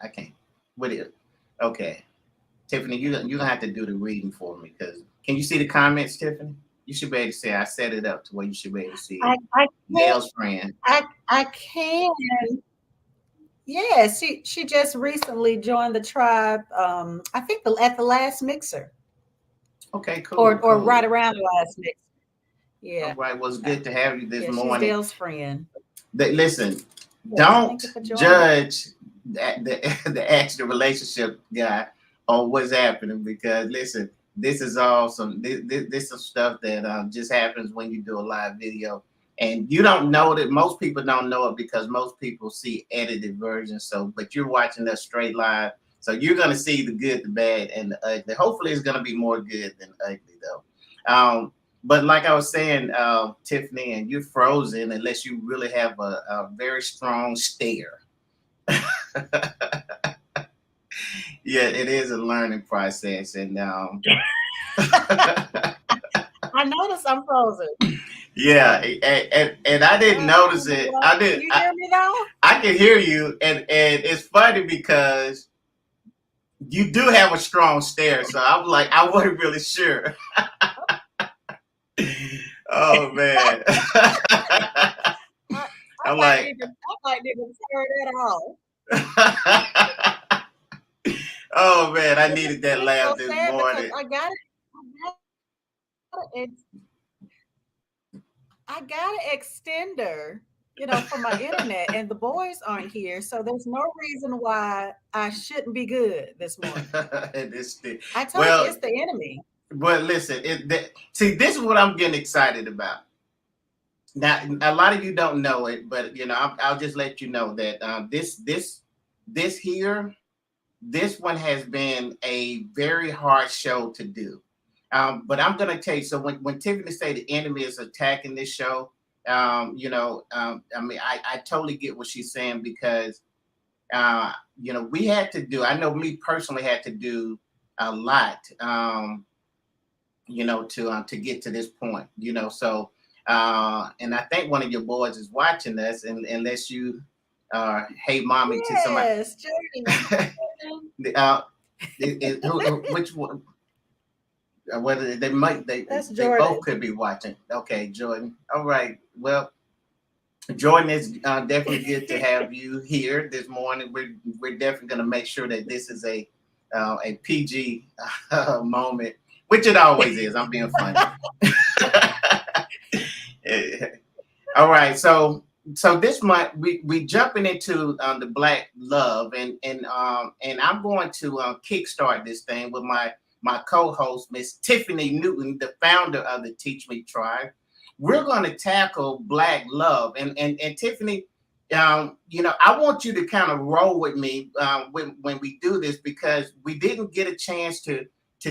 I can't. What is? Okay, Tiffany, you're gonna have to do the reading for me because can you see the comments, Tiffany? You should be able to see. I set it up to where you should be able to see it. I can't. Gail's friend. I can. Yeah, she just recently joined the tribe. I think at the last mixer, Okay, cool, or right cool. around the last mixer. All Yeah, right, well, it's good to have you this yeah, she's morning. Dale's friend. Listen, Yes, don't thank you for joining. judge the actual relationship guy on what's happening because listen, this is all this is stuff that just happens when you do a live video, and you don't know that most people don't know it because most people see edited versions. So, but you're watching us straight live, so you're gonna see the good, the bad, and the ugly. Hopefully, it's gonna be more good than ugly though. But like I was saying, Tiffany, and you're frozen unless you really have a very strong stare. Yeah, it is a learning process, and I noticed I'm frozen. yeah, and I didn't notice it. Well, I can did. you hear me now? I can hear you, and it's funny because you do have a strong stare. So I was like, I wasn't really sure. Oh man. I, I'm like, I might need to turn that off. oh man, I needed that It's laugh so this sad because morning. I got an extender, for my internet, and the boys aren't here, so there's no reason why I shouldn't be good this morning. I told you Well, it's the enemy. but listen, see, this is what I'm getting excited about. Now, a lot of you don't know it, but I'll just let you know that this here, this one has been a very hard show to do. But I'm gonna tell you. So when Tiffany say the enemy is attacking this show, I mean, I totally get what she's saying because we had to do. I know me personally had to do a lot, to get to this point. So and I think one of your boys is watching us, and unless you hey mommy to somebody. Yes, Jody. uh, which one? Whether they might That's they both Jordan. could be watching. Okay, Jordan. All right. Well, Jordan, it's definitely good to have you here this morning. We're definitely going to make sure that this is a PG moment, which it always is. I'm being funny. All right. So this month we jumping into the Black Love, and I'm going to kickstart this thing with my co-host, Miss Tiffany Newton, the founder of the Teach Me Tribe. We're going to tackle Black love, and Tiffany, I want you to kind of roll with me when we do this because we didn't get a chance to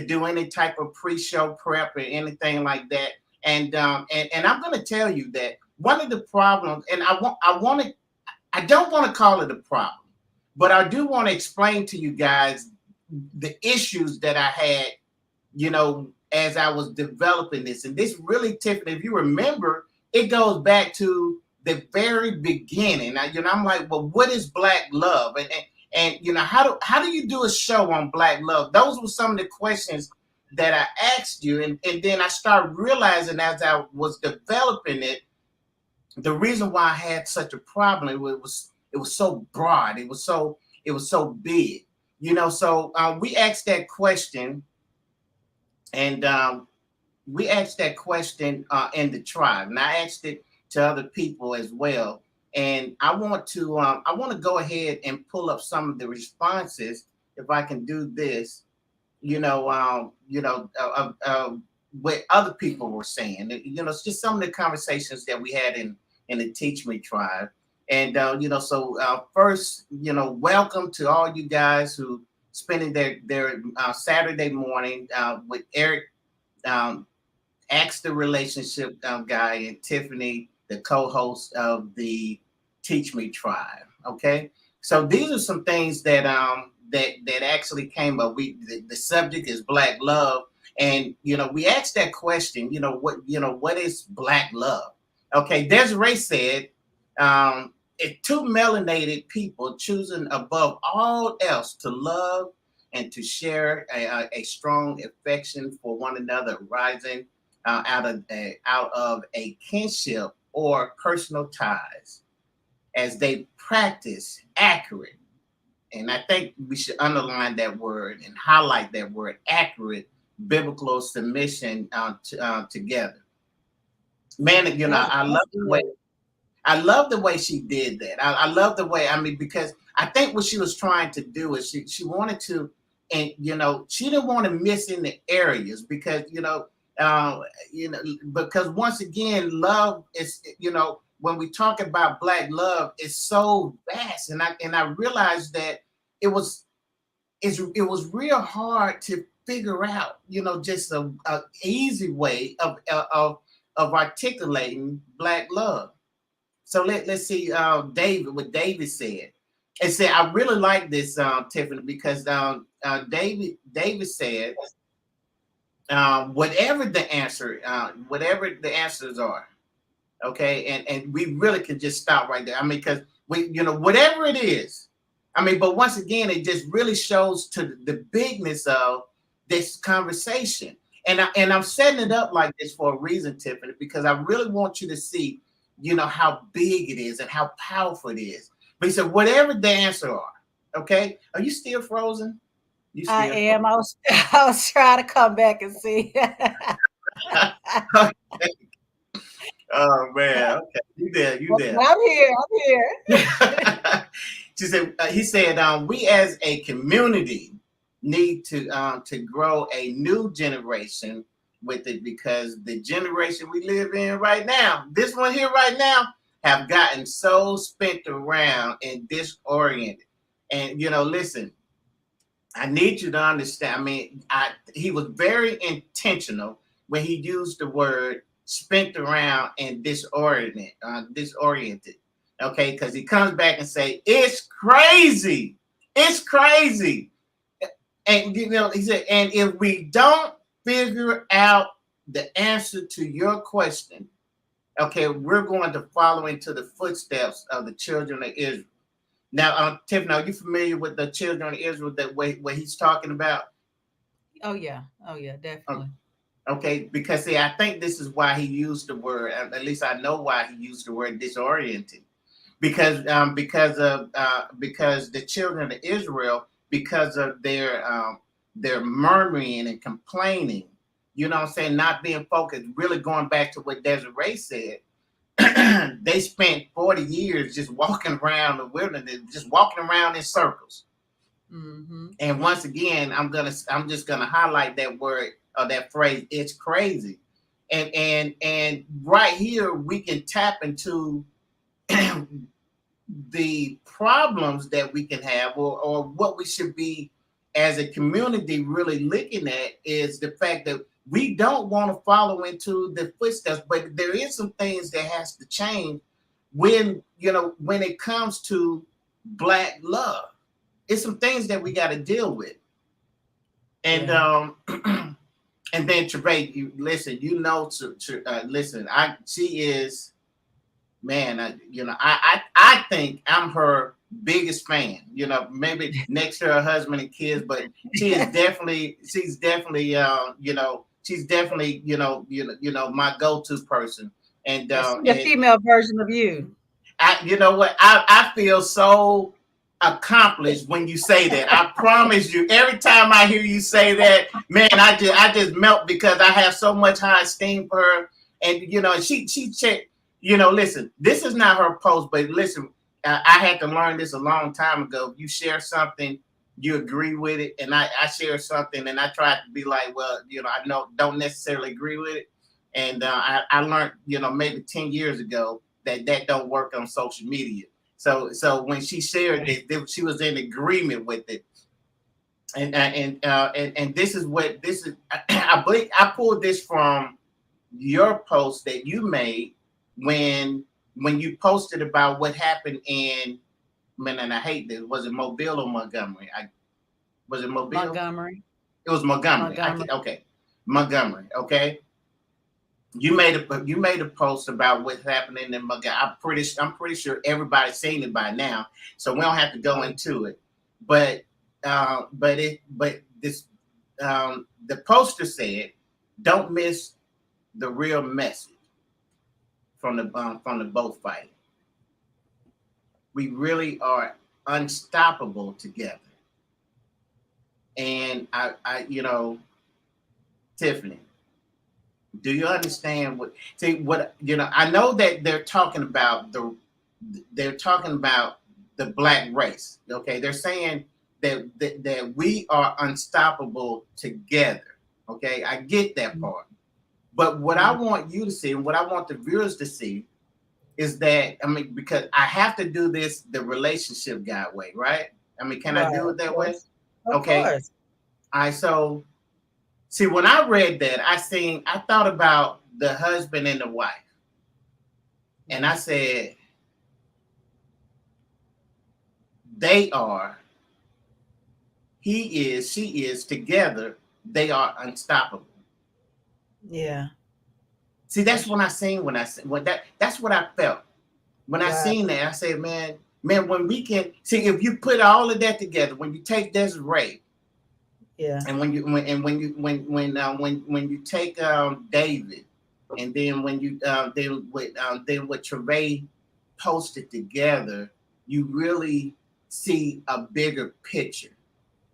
do any type of pre-show prep or anything like that, and I'm going to tell you that one of the problems, and I don't want to call it a problem, but I do want to explain to you guys the issues that I had, as I was developing this. And this really, Tiffany, if you remember, it goes back to the very beginning. Now, I'm like, well, what is Black love? And how do you do a show on Black love? Those were some of the questions that I asked you. And then I started realizing as I was developing it, the reason why I had such a problem, it was so broad. It was so big. So we asked that question, and we asked that question in the tribe, and I asked it to other people as well. And I want to go ahead and pull up some of the responses if I can do this. What other people were saying. It's just some of the conversations that we had in the Teach Me Tribe. And so first, welcome to all you guys who spending their Saturday morning with Eric, Ask the Relationship Guy, and Tiffany, the co-host of the Teach Me Tribe. Okay, so these are some things that that actually came up. The subject is Black love, and we asked that question. What is Black love? Okay, Desiree said. two melanated people choosing above all else to love and to share a strong affection for one another, rising out of a kinship or personal ties, as they practice accurate. And I think we should underline that word and highlight that word, accurate biblical submission together. Man, I love That's the way good. she did that. I love the way, I mean, because I think what she was trying to do is she wanted to, and she didn't want to miss in the areas because uh, because once again, love is when we talk about Black love, it's so vast, and I realized that it was it was real hard to figure out, just a easy way of articulating Black love. So let's see, David, what David said. And said, I really like this, Tiffany, because David said, whatever the answers are, okay, and we really can just stop right there. I mean, because whatever it is, I mean, but once again, it just really shows to the bigness of this conversation. And I'm setting it up like this for a reason, Tiffany, because I really want you to see, how big it is and how powerful it is. But he said, whatever the answer are, okay? Are you still frozen? You I still am. I was trying to come back and see. frozen? Oh man, okay, you Okay, there. I'm here. I'm here. She said, he said, we as a community need to grow a new generation with it, because the generation we live in right now, this one here right now, have gotten so spent around and disoriented. And listen, I need you to understand. I mean, he was very intentional when he used the word spent around and disoriented. Okay, because he comes back and say it's crazy, it's crazy, and he said, and if we don't figure out the answer to your question, okay, we're going to follow into the footsteps of the children of Israel. Now, Tiffany, are you familiar with the children of Israel that way what he's talking about? Oh yeah. Oh yeah, Oh, definitely. okay, because see, I think this is why he used the word. At least I know why he used the word disoriented, because the children of Israel, because of their murmuring and complaining, what I'm saying, not being focused, really going back to what Desiree said. They spent 40 years just walking around the wilderness, just walking around in circles. Hmm. And once again, I'm just gonna highlight that word or that phrase. It's crazy, and right here we can tap into the problems that we can have, or what we should be as a community really looking at, is the fact that we don't want to follow into the footsteps, but there is some things that has to change when it comes to Black love. It's some things that we got to deal with. And Yeah. and then Trey, you listen, listen, she is, man, I think I'm her biggest fan. Maybe next to her husband and kids, but she's definitely my go-to person. And Yeah, she's the female version of you. you know what, I feel so accomplished when you say that. I promise you, every time I hear you say that, man, I just melt, because I have so much high esteem for her. And she checked. Listen, this is not her post, but listen, I had to learn this a long time ago. You share something, you agree with it, and I share something, and I try to be like, well, I don't necessarily agree with it, and I learned, maybe 10 years ago that don't work on social media. So when she shared this, she was in agreement with it, and this is what this is. I believe I pulled this from your post that you made when you posted about what happened in, man, and I hate this. Was it Mobile or Montgomery? Was it Mobile? Montgomery. It was Montgomery. Montgomery. Okay, Montgomery. Okay, you made a post about what's happening in Montgomery. I'm pretty sure everybody's seen it by now, so we don't have to go into it. But but this the poster said, "Don't miss the real message from the boat fight. We really are unstoppable together." And Tiffany, do you understand what I know that they're talking about the black race. Okay, they're saying that we are unstoppable together. Okay, I get that part. But what I want you to see and what I want the viewers to see is that, I mean, because I have to do this the relationship guy way, right? I mean, can I do it that way? Of Okay. course. All right, so see, when I read that, I thought about the husband and the wife. And I said, they are, he is, she is, together, they are unstoppable. Yeah. See, that's what I seen that's what I felt. When I seen that, I said, man, when we can see, if you put all of that together, when you take Desiree, yeah, and when you take David, and then when you then what Trevay posted together, you really see a bigger picture,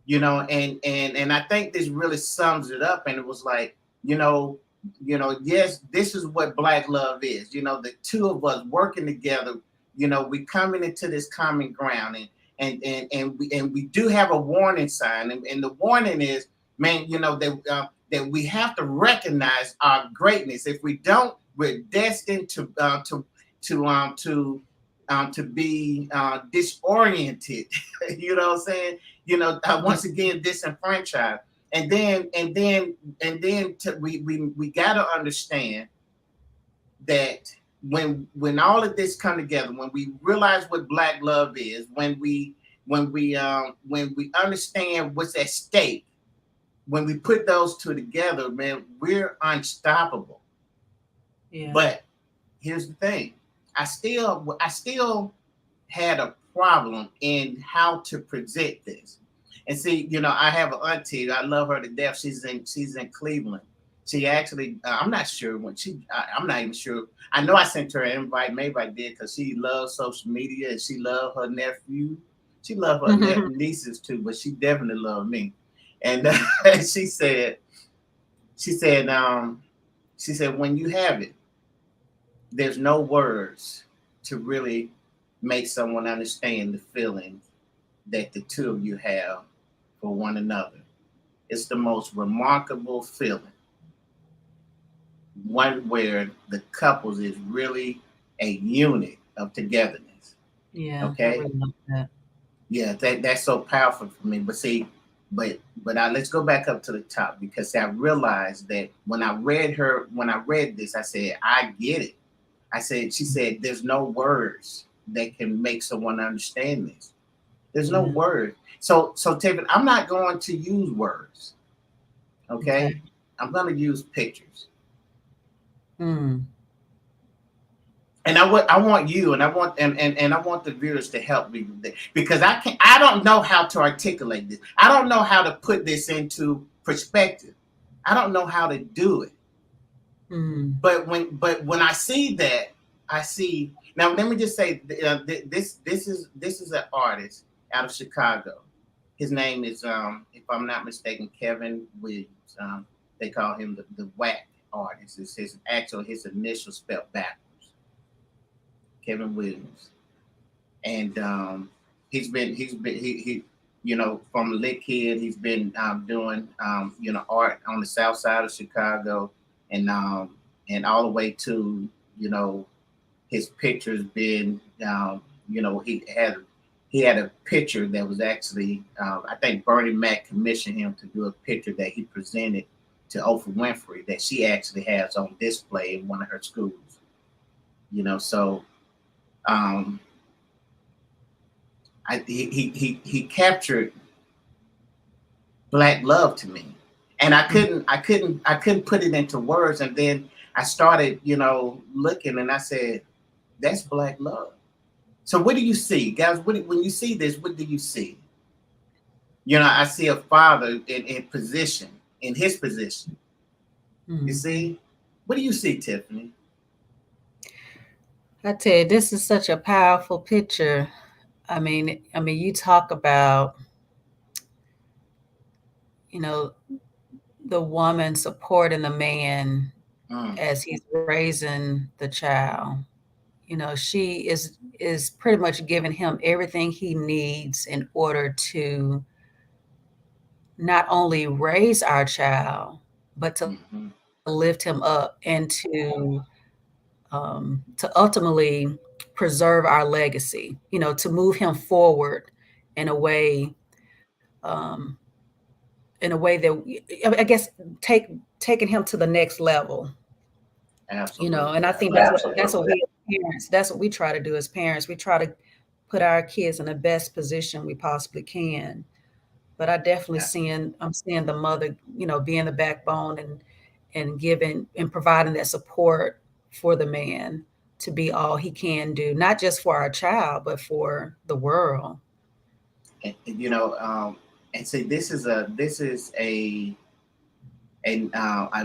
and I think this really sums it up. And it was like, yes, this is what black love is. The two of us working together. We coming into this common ground, and we do have a warning sign, and the warning is, man, that we have to recognize our greatness. If we don't, we're destined to be disoriented. You know what I'm saying? Once again, disenfranchised. And then we got to understand that when all of this come together, when we realize what black love is, when we understand what's at stake, when we put those two together, man, we're unstoppable. Yeah. But here's the thing. I still had a problem in how to present this. And see, I have an auntie. I love her to death. She's in Cleveland. She actually, I'm not sure when I'm not even sure. I know I sent her an invite. Maybe I did, because she loves social media and she loved her nephew. She loved her nieces too, but she definitely loved me. And she said, when you have it, there's no words to really make someone understand the feelings that the two of you have for one another. It's the most remarkable feeling. One where the couples is really a unit of togetherness. Yeah. Okay. I really love that. Yeah, that's so powerful for me. But see, let's go back up to the top, because I realized that when I read this, I said, I get it. She said, there's no words that can make someone understand this. There's no word. So Tiffany, I'm not going to use words. Okay? I'm going to use pictures. And I want you, and I want the viewers to help me with that, because I don't know how to articulate this. I don't know how to put this into perspective. I don't know how to do it. But when I see that, I see. Now let me just say, this is an artist out of Chicago. His name is, if I'm not mistaken, Kevin Williams. They call him the Whack artist. It's his initial spelled backwards. Kevin Williams. And he's been from a lit kid. He's been doing art on the south side of Chicago, and all the way to his pictures been he had a picture that was actually I think Bernie Mac commissioned him to do a picture that he presented to Oprah Winfrey, that she actually has on display in one of her schools. So he captured black love to me, and I couldn't put it into words. And then I started, looking, and I said, that's Black love. So what do you see, guys? When you see this, what do you see? I see a father in his position. You Mm. see, what do you see, Tiffany? I tell you, this is such a powerful picture. I mean, you talk about, you know, the woman supporting the man Mm, as he's raising the child. She is pretty much giving him everything he needs in order to not only raise our child, but to lift him mm-hmm. up and to ultimately preserve our legacy. To move him forward in a way, um, I guess take taking him to the next level. Absolutely, And I think that's what we as parents, that's what we try to do as parents. We try to put our kids in the best position we possibly can. But I'm seeing the mother, being the backbone and giving and providing that support for the man to be all he can do, not just for our child, but for the world. and see, this is a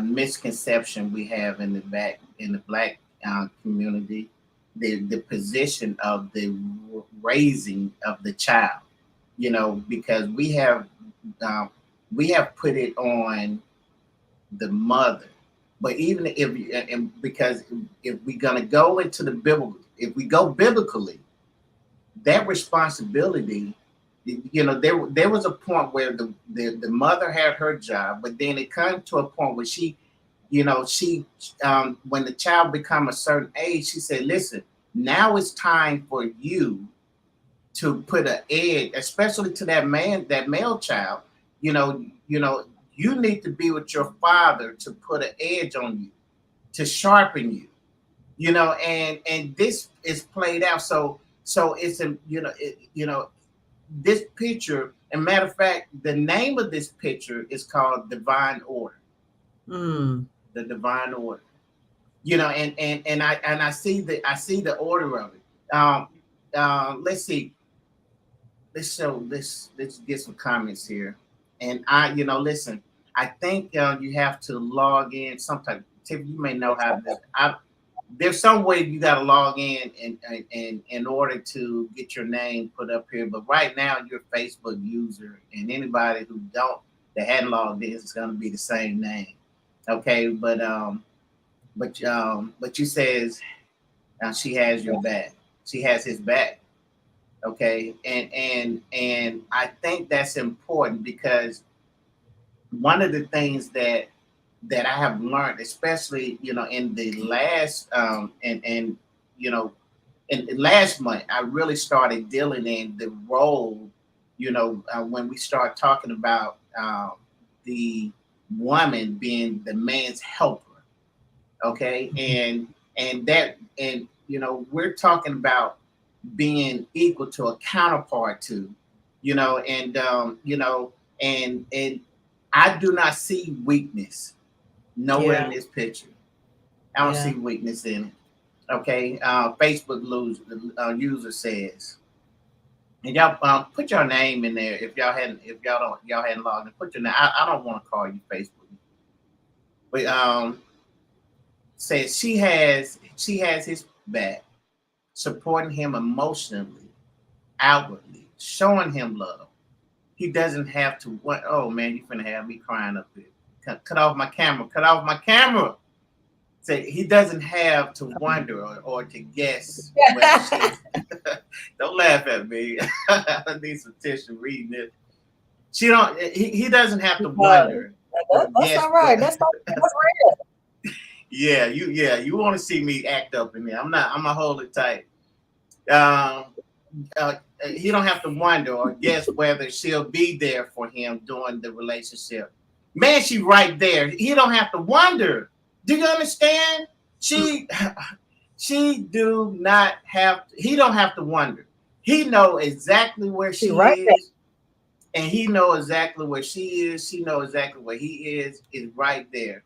misconception we have in the Black community, the position of the raising of the child. Because um, we have put it on the mother. But even if and because if we're gonna go into the biblical, if we go biblically, that responsibility, there was a point where the mother had her job, but then it comes to a point where she when the child become a certain age, she said, listen, now it's time for you to put an edge, especially to that male child. you know you know you need to be with your father to put an edge on you, to sharpen you. And this is played out. So it's a this picture, and matter of fact, the name of this picture is called Divine Order. Mm. The Divine Order. And I see the order of it. Let's see. Let's get some comments here. And listen, I think you have to log in sometime. Tip, you may know how to do it. There's some way you got to log in order to get your name put up here. But right now, you're a Facebook user, and anybody that hadn't logged in is going to be the same name. Okay, but you says she has your back. She has his back. Okay, and I think that's important, because one of the things that I have learned, especially in the last you know in last month, I really started dealing in the role, when we start talking about the woman being the man's helper. Okay, and we're talking about being equal to a counterpart to, you know, and and I do not see weakness nowhere Yeah, in this picture. I don't yeah. see weakness in it. Okay, Facebook user says, and y'all put your name in there if y'all hadn't logged in. Put your name. I don't want to call you Facebook, but says she has his back, supporting him emotionally, outwardly, showing him love. He doesn't have to. What? Oh man, you finna have me crying up here. Cut off my camera. Cut off my camera. Say he doesn't have to wonder or to guess whether she's. Don't laugh at me. I need some tissue reading it. She don't. He doesn't have to wonder or That's guess all right. what. That's You want to see me act up in there? I'm not. I'm gonna hold it tight. Um, he don't have to wonder or guess whether she'll be there for him during the relationship. Man, she right there. He don't have to wonder. Do you understand? She she do not have. He don't have to wonder. He know exactly where she she right there. is, and he know exactly where she is. She know exactly where he is right there.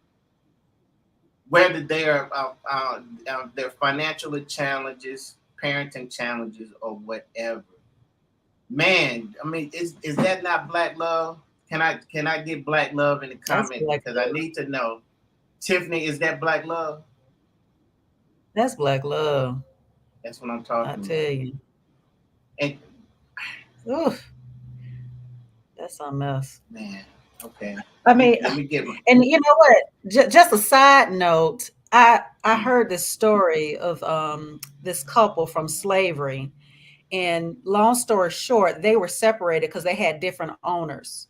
whether they are their financial challenges, parenting challenges, or whatever. Man, I mean, is that not black love? Can I get black love in the That's comment black because I love. need to know. Tiffany, is that black love? That's black love. That's what I'm I talking about. tell you. And Oof, that's something else. man, okay, I mean, let me get my. and you know what? Just a side note, I Mm, heard this story of this couple from slavery, and long story short, they were separated because they had different owners,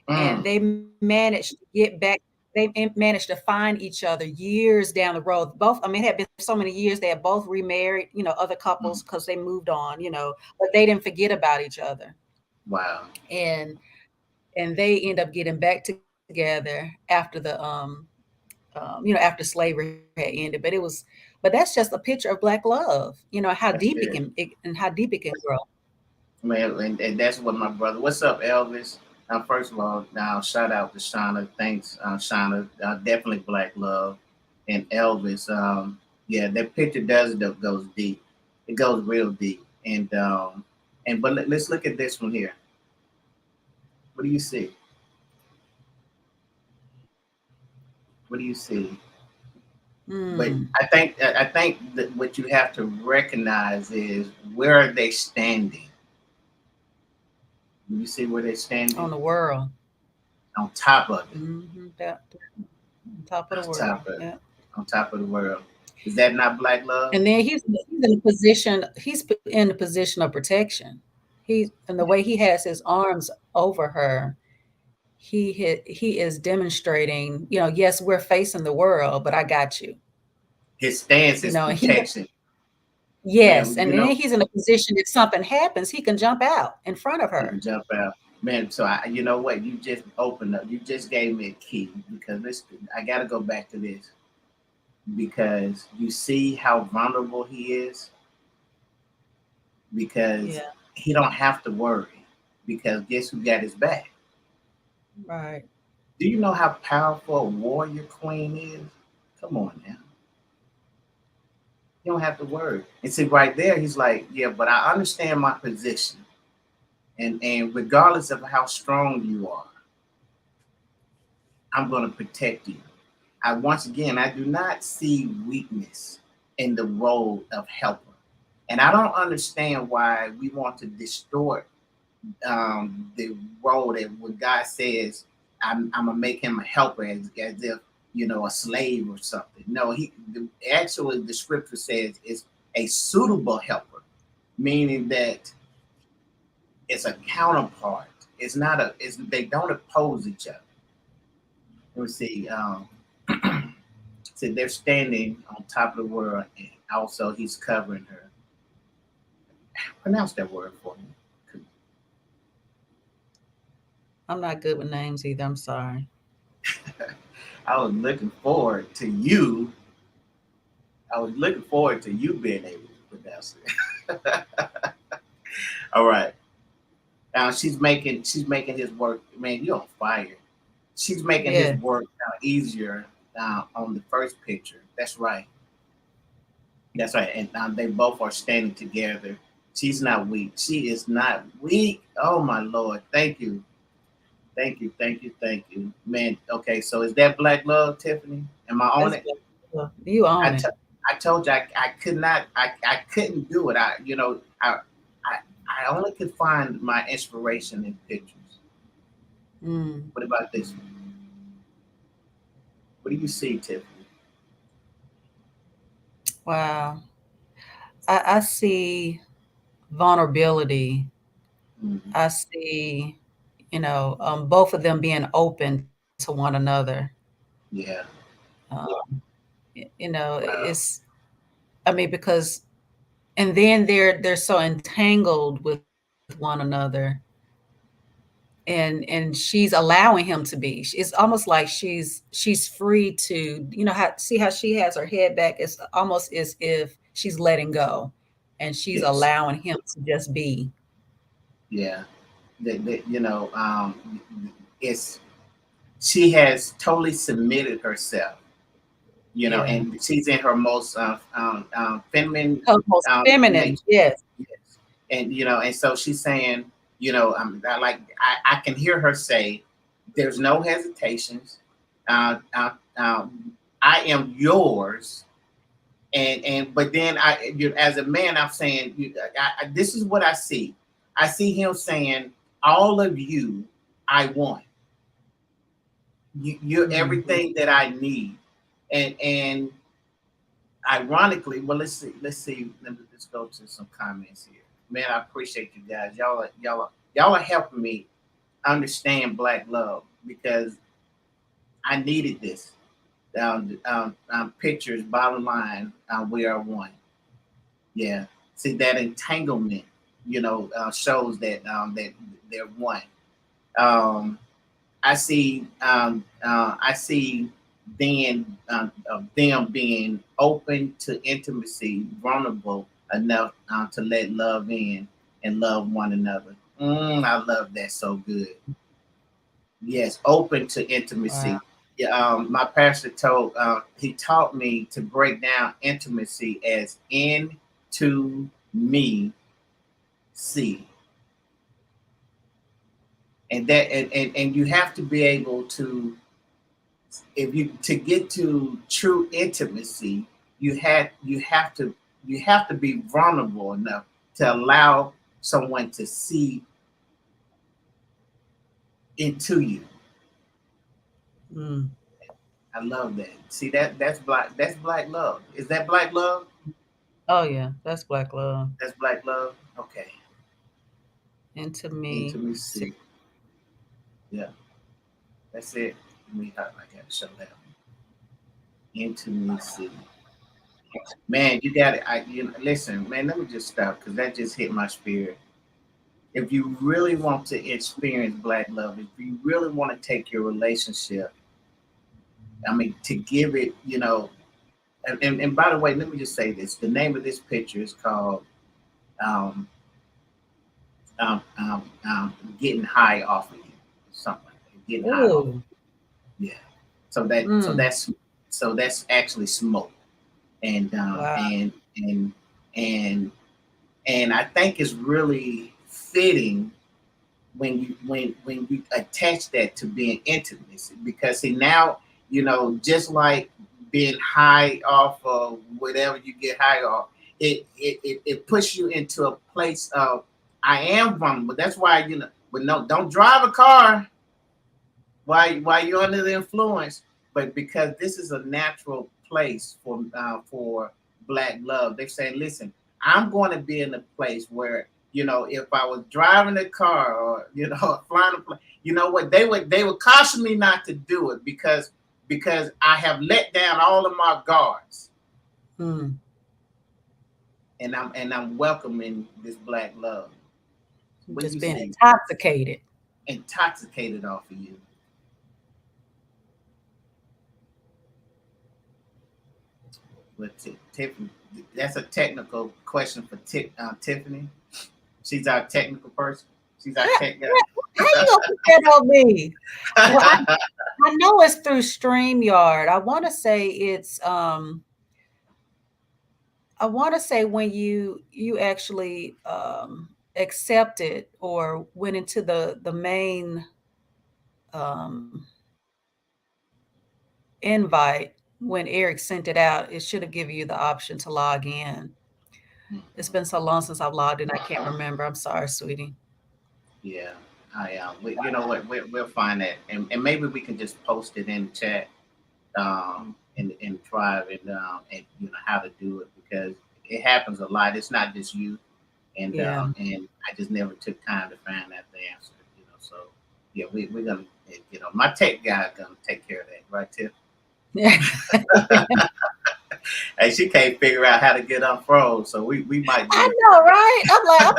and mm, they managed to get back. Managed to find each other years down the road. Both, I mean, it had been so many years. They had both remarried, other couples mm. because they moved on, but they didn't forget about each other, Wow, and they end up getting back together after after slavery had ended. But that's just a picture of black love. How deep that's it, and how deep it can grow. man. And that's what my brother. What's up, Elvis? First of all, now shout out to Shauna. Thanks, Shauna. Definitely black love and Elvis. Yeah, that picture goes deep. It goes real deep. And but let's look at this one here. What do you see? What do you see? But Mm, I think that what you have to recognize is where are they standing? You see where they're on standing? the world. On top of it. On top of the On world. top of it. Yeah. On top of the world. Is that not black love? And then he's in a position. He's in a position of protection. He and the way he has his arms over her, he is demonstrating. Yes, we're facing the world, but I got you. His stance is And he protection. Yes, Man, and then he's in a position if something happens, he can jump out in front of he her. can jump out. Man, so you know what? You just opened up. You just gave me a key because I got to go back to this because you see how vulnerable he is because Yeah, he don't have to worry because guess who got his back? right. Do you know how powerful a warrior queen is? Come on now. You don't have to worry. And see, right there, he's like, yeah, but I understand my position. And regardless of how strong you are, I'm going to protect you. Once again, I do not see weakness in the role of helper. And I don't understand why we want to distort the role that when God says, I'm gonna make him a helper as if a slave or something. No, actually the scripture says is a suitable helper, meaning that it's a counterpart. It's not a. It's they don't oppose each other. Let me see. So they're standing on top of the world, and also he's covering her. Pronounce that word for me. I'm not good with names either. I'm sorry. I was looking forward to you. I was looking forward to you being able to pronounce it. All right. Now she's making his work. Man, you're on fire. She's making his Yeah. work easier on the first picture. That's right. That's right. And they both are standing together. She's not weak. She is not weak. Oh my Lord. Thank you. Thank you. Thank you. Thank you. Man, okay, so is that black love, Tiffany? Am I on That's it? you I, own it. t- I told you I could not I couldn't do it. I only could find my inspiration in pictures. Mm, What about this one? What do you see, Tiffany? wow. I see vulnerability. Mhm. I see, both of them being open to one another. Yeah. Um, Wow. it's I mean because and then they're so entangled with one another, and she's allowing him to be. It's almost like she's free to, how she has her head back. It's almost as if she's letting go and she's Yes. allowing him to just be. Yeah. It's she has totally submitted herself you know, Yeah. and she's in her most feminine Most feminine. nature. Yes. Yes. And you know, and so she's saying, you know, I can hear her say, "There's no hesitations. I am yours." And but then as a man, I'm saying, this is what I see. I see him saying, "All of you, I want. You're Mhm. everything that I need." And ironically, well, let's see. Let's go to some comments here. Man, I appreciate you guys. Y'all are helping me understand black love because I needed this. Pictures, bottom line, we are one. Yeah. See that entanglement, you know, shows that they're one. Um, I see them being open to intimacy, vulnerable enough to let love in and love one another. I love that so good. Yes, open to Wow. intimacy. Yeah, my pastor he taught me to break down intimacy as into me see, and you have to be able to, if you to get to true intimacy, you have to be vulnerable enough to allow someone to see into you. Mm. I love that. See that's black love. Is that black love? Oh yeah, that's black love. That's black love. Okay. Into me. See. Intimacy. Yeah, that's it. I gotta show that one. Intimacy. Man, you got it. Listen, man. Let me just stop because that just hit my spirit. If you really want to experience black love, if you really want to take your relationship, I mean, to give it, you know, and by the way, let me just say this: the name of this picture is called um, "Getting High Off of You," something like that. Getting high off. Ooh. Yeah. So that so Mm. that's so that's actually smoke, and Wow. and and I think it's really fitting when you attach that to being intimacy, because see now, you know, just like being high off of whatever you get high off, it puts you into a place of I am vulnerable. That's why, you know, but no, don't drive a car while you're under the influence. But because this is a natural place for black love, they're saying, listen, I'm going to be in a place where, you know, if I was driving a car or, you know, flying a plane, you know what, they would caution me not to do it because I have let down all of my guards, Mm. and I'm welcoming this black love. What do Just you being see? intoxicated. Intoxicated off of you. But Tiffany, that's a technical question for Tiffany. She's our technical person. She's our tech guy. How you gonna put that on me? Well, I know it's through StreamYard. I want to say when you actually accepted or went into the main um, invite when Eric sent it out, it should have given you the option to log in. It's been so long since I've logged in, I can't remember. I'm sorry, sweetie. Yeah, you know what? We'll find that, and maybe we can just post it in the chat, in Tribe, and you know how to do it, because it happens a lot. It's not just you, Yeah. and I just never took time to find out the answer. You know, so yeah, we're gonna, you know, my tech guy is gonna take care of that, right, Tiff? Hey, she can't figure out how to get unfroze, so we might I do know, right? I'm like,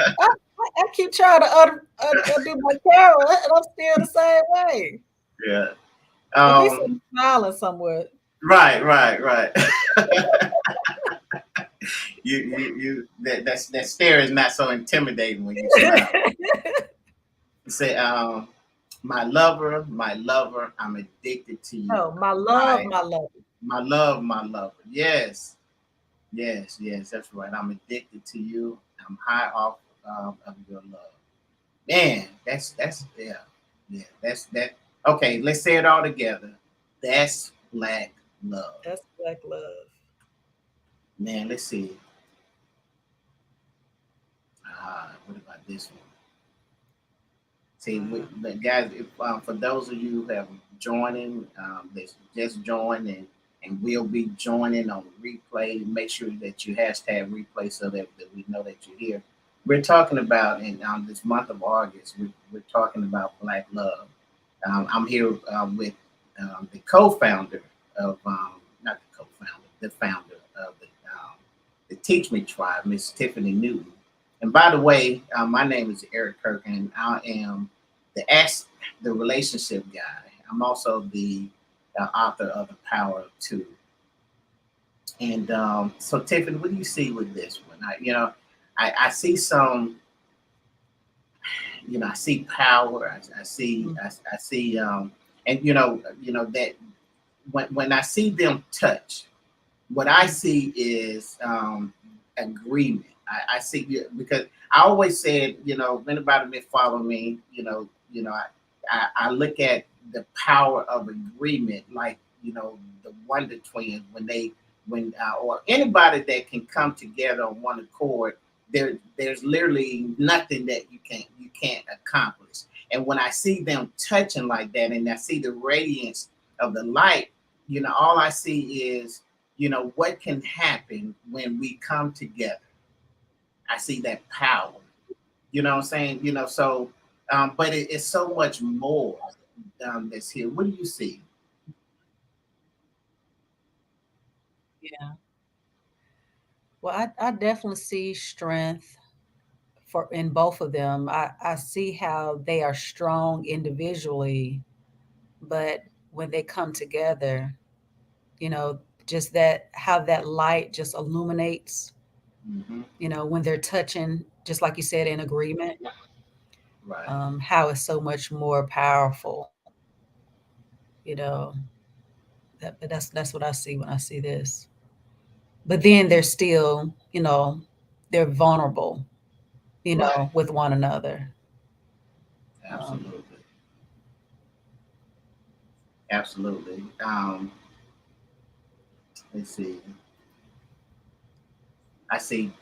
I keep trying to undo my camera, and I'm still the same way. it. Yeah. At least Um. I'm smiling somewhat. Right. That stare is not so intimidating when you smile. You say, my lover, I'm addicted to you. Oh, my love, My my love. my lover. Yes, yes, yes. That's right. I'm addicted to you. I'm high off of your love. Man, that's yeah, yeah. That's that. Okay, let's say it all together. That's black love. That's black love. Man, let's see. What about this one? See, Uh, but guys, if, for those of you who have joining, that's just joined and will be joining on replay, make sure that you hashtag replay so that we know that you're here. We're talking about in this month of August. We're talking about Black love. I'm here with the co-founder of not the co-founder, the founder of the Teach Me Tribe, Miss Tiffany Newton. And by the way, my name is Eric Kirk, and I am the relationship guy. I'm also the author of The Power of Two. And so, Tiffany, what do you see with this one? I see some. I see power. I see, and that when I see them touch, what I see is agreement. I see because I always said, if anybody may follow me, I look at the power of agreement, like the Wonder Twins or anybody that can come together on one accord. There's literally nothing that you can't accomplish. And when I see them touching like that, and I see the radiance of the light, all I see is what can happen when we come together. I see that power. You know what I'm saying? So but it's so much more that's here. What do you see? yeah. Well, I definitely see strength for in both of them. I see how they are strong individually, but when they come together, you know, just that how that light just illuminates, Hmm. when they're touching, just like you said, in agreement, Right. how it's so much more powerful, you know. But that's what I see when I see this. But then they're still, they're vulnerable, Right. with one another. Um, Absolutely. Absolutely. Let's see. I see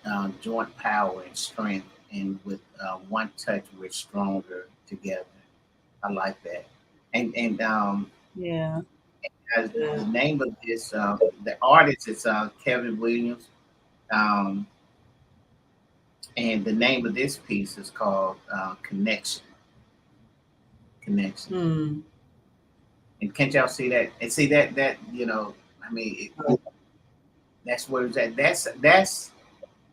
joint power and strength, and with one touch, we're stronger together. I like that. And yeah, as good. the name of this, the artist is Kevin Williams, um, and the name of this piece is called Connection. Connection. Hmm. And can't y'all see that? And see that I mean, that's where it's at.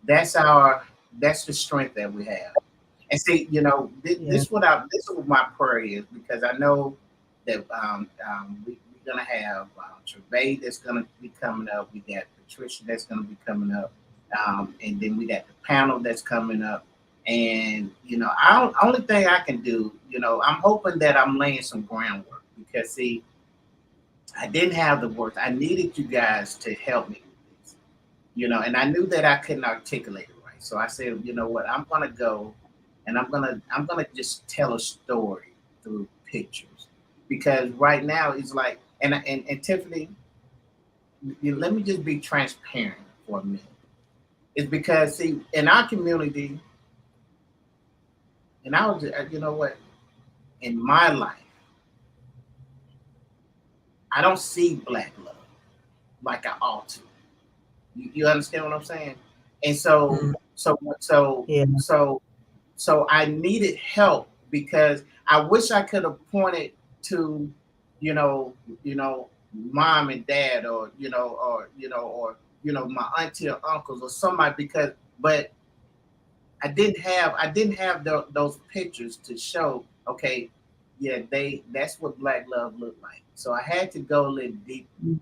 That's our that's the strength that we have. And see, Yeah. this is what my prayer is, because I know that we're gonna have Trevay that's gonna be coming up. We got Patricia that's gonna be coming up, and then we got the panel that's coming up. And only thing I can do, I'm hoping that I'm laying some groundwork, because see, I didn't have the words. I needed you guys to help me with this, and I knew that I couldn't articulate it right. So I said, you know what, I'm gonna go and I'm gonna just tell a story through pictures. Because right now it's like, and Tiffany, let me just be transparent for a minute. It's because see, in our community, and I was, what, in my life, I don't see black love like I ought to. You understand what I'm saying? And so, Mm, so, so, yeah. so, so I needed help, because I wish I could have pointed to, you know, mom and dad, or my auntie or uncles or somebody, but I didn't have those pictures to show. Okay, yeah, that's what black love looked like. So I had to go a little deep Mm,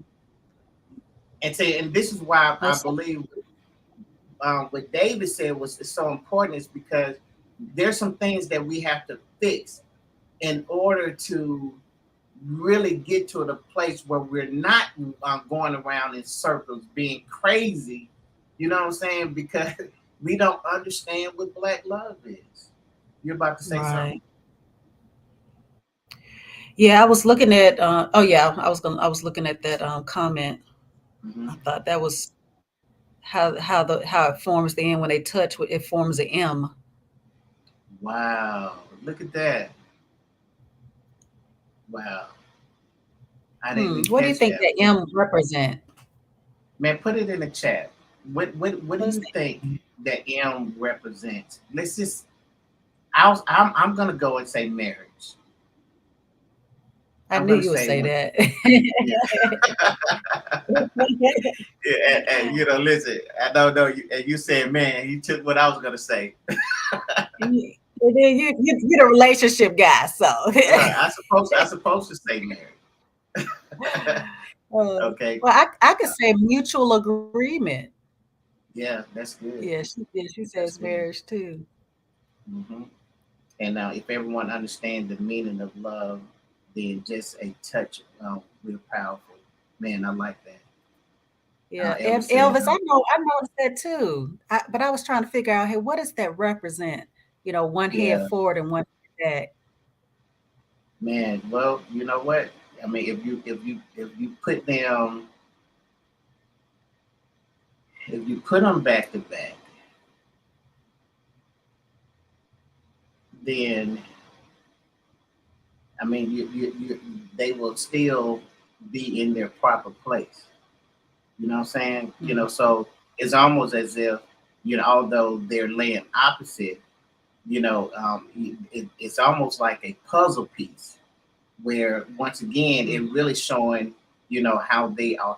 and say, and this is why I that's believe what David said was so important, is because there's some things that we have to fix in order to really get to the place where we're not going around in circles being crazy. You know what I'm saying? Because we don't understand what black love is. You're about to say something? Right. Yeah, I was looking at oh yeah, I was looking at that comment. Hmm. I thought that was how it forms the end when they touch it forms an M. Wow, look at that. Wow, I didn't even What do you catch think that. that M represent? Man, put it in the chat. What do What is you the think M? that M represents? Let's just. I'm gonna go and say marriage. I I'm knew gonna you would say say one. that. Yeah. Yeah, listen. I don't know. And you said, man, you took what I was gonna say. And then you're the relationship guy, so Right. I supposed to say marriage. Okay. well, I could say mutual agreement. Yeah, that's good. Yeah, she says That's good. marriage too. Hmm. And now, if everyone understands the meaning of love, then just a touch, real powerful. Man, I like that. Yeah, Elvis said, Elvis, I noticed that too. But I was trying to figure out, hey, what does that represent? One head yeah, forward and one head back. man. Well, you know what? I mean, if you put them back to back, then I mean, they will still be in their proper place. You know what I'm saying? Mm, So it's almost as if, although they're laying opposite, it's almost like a puzzle piece where, once again, mm, it really showing, how they are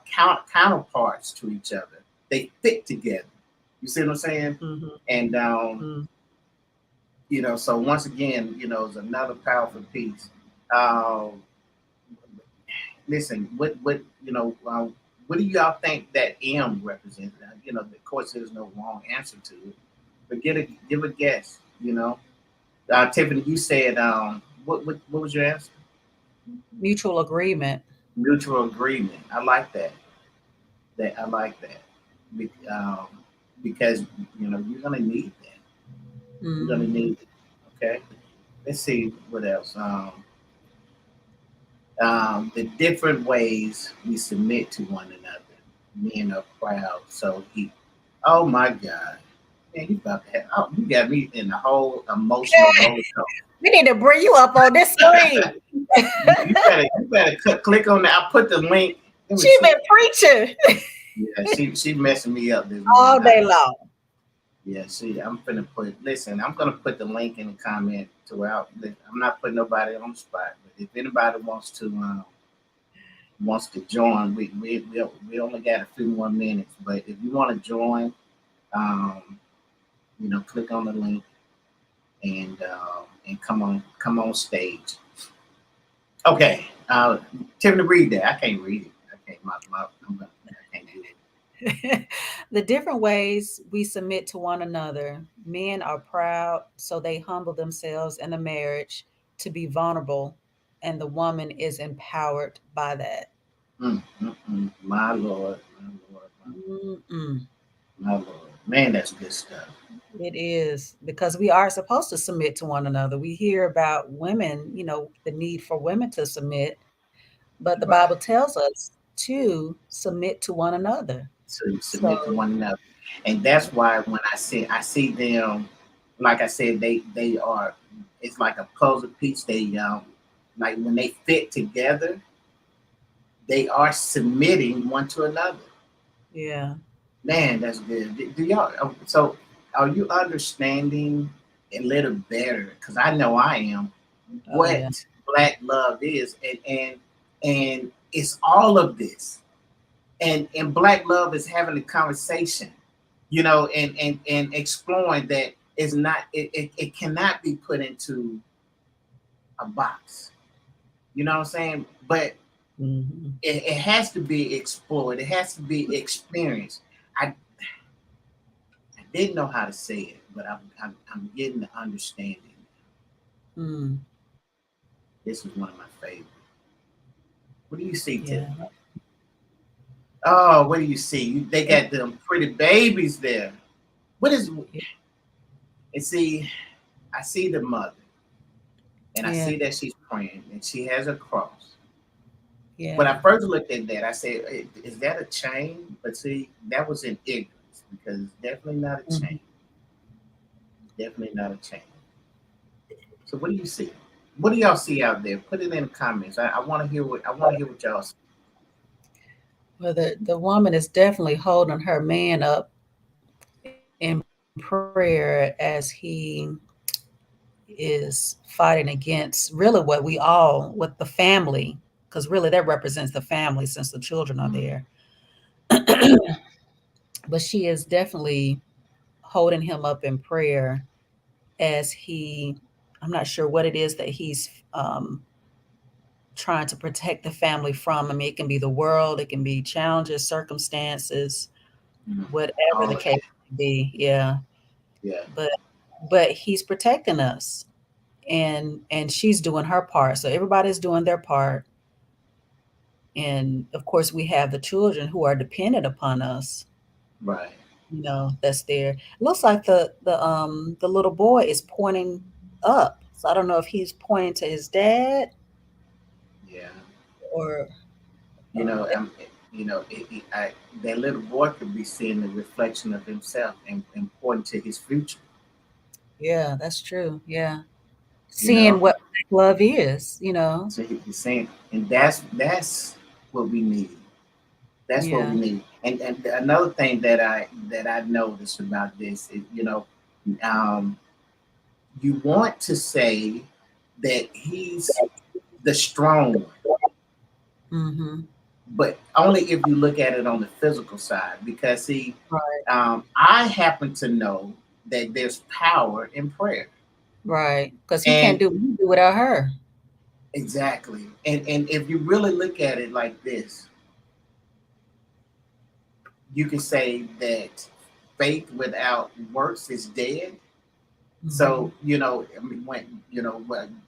counterparts to each other. They fit together. You see what I'm saying? mhm, And mm. so once again, it's another powerful piece. Um, Listen, what do y'all think that M represents? Of course, there's no wrong answer to it, but give a guess. Tiffany, you said, what was your answer? Mutual agreement. Mutual agreement. I like that. I like that. Because you're gonna need that. You're gonna Mhm. need it. Okay. Let's see what else. The different ways we submit to one another. Men are proud, so he. Oh my God, man, you about to have, oh, you got me in the whole emotional roller coaster. We need to bring you up on this screen. You better click on that. I put the link. Let me She see. been preaching Yeah, she messing me up this all morning. day long. Yeah, see, I'm gonna put. Listen, I'm gonna put the link in the comment throughout. I'm not putting nobody on the spot, but if anybody wants to join, we only got a few more minutes. But if you want to join, um, click on the link and come on stage. Okay, Tiffany, read that. I can't read it. I can't. I can't do it. The different ways we submit to one another. Men are proud, so they humble themselves in a marriage to be vulnerable, and the woman is empowered by that. My Lord, my Lord, Mm-mm. my Lord. Man, that's good stuff. It is because we are supposed to submit to one another. We hear about women, the need for women to submit, but the Bible Right. tells us to submit to one another. To So, submit to one another. And that's why when I see them, like I said, they are, it's like a puzzle piece. They like when they fit together, they are submitting one to another. yeah. Man, that's good. Do y'all so are you understanding a little better? Because I know I am Oh, yeah. what black love is, and it's all of this. And black love is having a conversation, and exploring that is not it cannot be put into a box. You know what I'm saying? But Mhm. it has to be explored. It has to be experienced. I didn't know how to say it, but I'm getting the understanding. Mm. This is one of my favorites. What do you see, Tiff? Yeah. Oh, what do you see? They got them pretty babies there. What is? And see, I see the mother, and I Yeah. see that she's praying, and she has a cross. When I Yeah. first looked at that, I said, "Is that a chain?" But see, that was in ignorance because it's definitely not a Mhm. chain. Definitely not a chain. So, what do you see? What do y'all see out there? Put it in the comments. I want to hear what y'all see. Well, the woman is definitely holding her man up in prayer as he is fighting against really what we all, what the family, because really that represents the family since the children are Mhm. there. But she is definitely holding him up in prayer as he, I'm not sure what it is that he's trying to protect the family from. I mean, it can be the world, it can be challenges, circumstances, Mhm. whatever All the of case that. may be. Yeah. Yeah. But he's protecting us, and she's doing her part. So everybody's doing their part. And of course we have the children who are dependent upon us, Right. that's there. It looks like the little boy is pointing up. So I don't know if he's pointing to his dad Yeah. or You know, that, I'm. That little boy could be seeing the reflection of himself and pointing to his future. yeah, that's true. Yeah. You Seeing know, what love is. so he's saying, and that's what we need. That's what we Yeah. need. And another thing that I noticed about this is, um, you want to say that he's the strong one, Mm-hmm. but only if you look at it on the physical side. Because see, Right. I happen to know that there's power in prayer, Right. Because he can't and do without her. exactly, and if you really look at it like this, you can say that faith without works is dead. Mm-hmm. So I mean,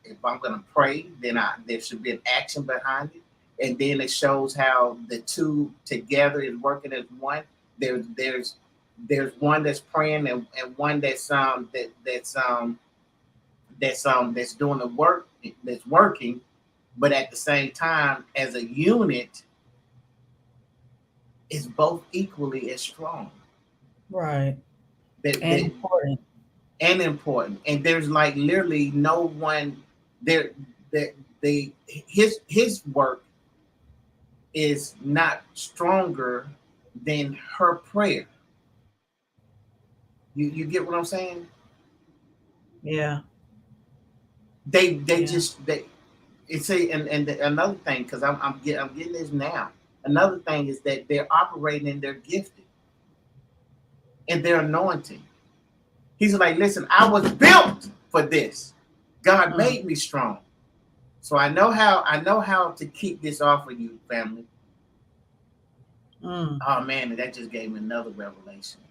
if I'm gonna pray, then there should be an action behind it, and then it shows how the two together is working as one. There's one that's praying and one that's doing the work, that's working, but at the same time, as a unit, is both equally as strong. Right. That And that important. and important. And there's like literally no one there that his work is not stronger than her prayer. You get what I'm saying? Yeah. They Yeah. just they it's a and another thing, because I'm getting this now. Another thing is that they're operating in their gifting and their anointing. He's like, listen, I was built for this. God Mm, made me strong. So I know how to keep this off of you, family. mm, Oh man, that just gave me another revelation.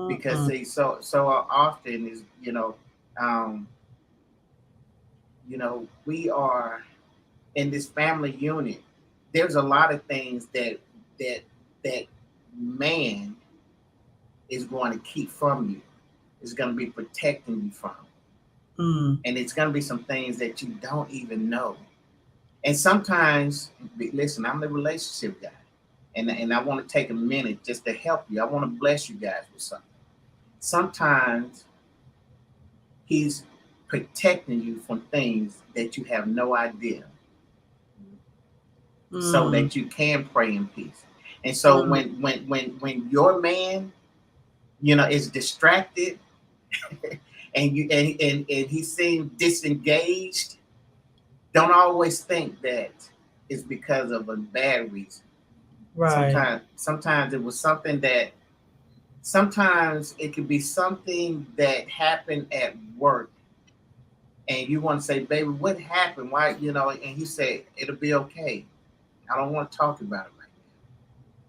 Because mm. see, so often is um, we are in this family unit. There's a lot of things that that man is going to keep from you. Is going to be protecting you from, Mm, and it's going to be some things that you don't even know. And sometimes, listen, I'm the relationship guy, and I want to take a minute just to help you. I want to bless you guys with something. Sometimes he's protecting you from things that you have no idea, so mm, that you can pray in peace. And so mm. when your man, is distracted, and he seems disengaged, don't always think that it's because of a bad reason. Right. Sometimes it was something that sometimes it could be something that happened at work, and you want to say, baby, what happened? Why, and he said, it'll be okay. I don't want to talk about it right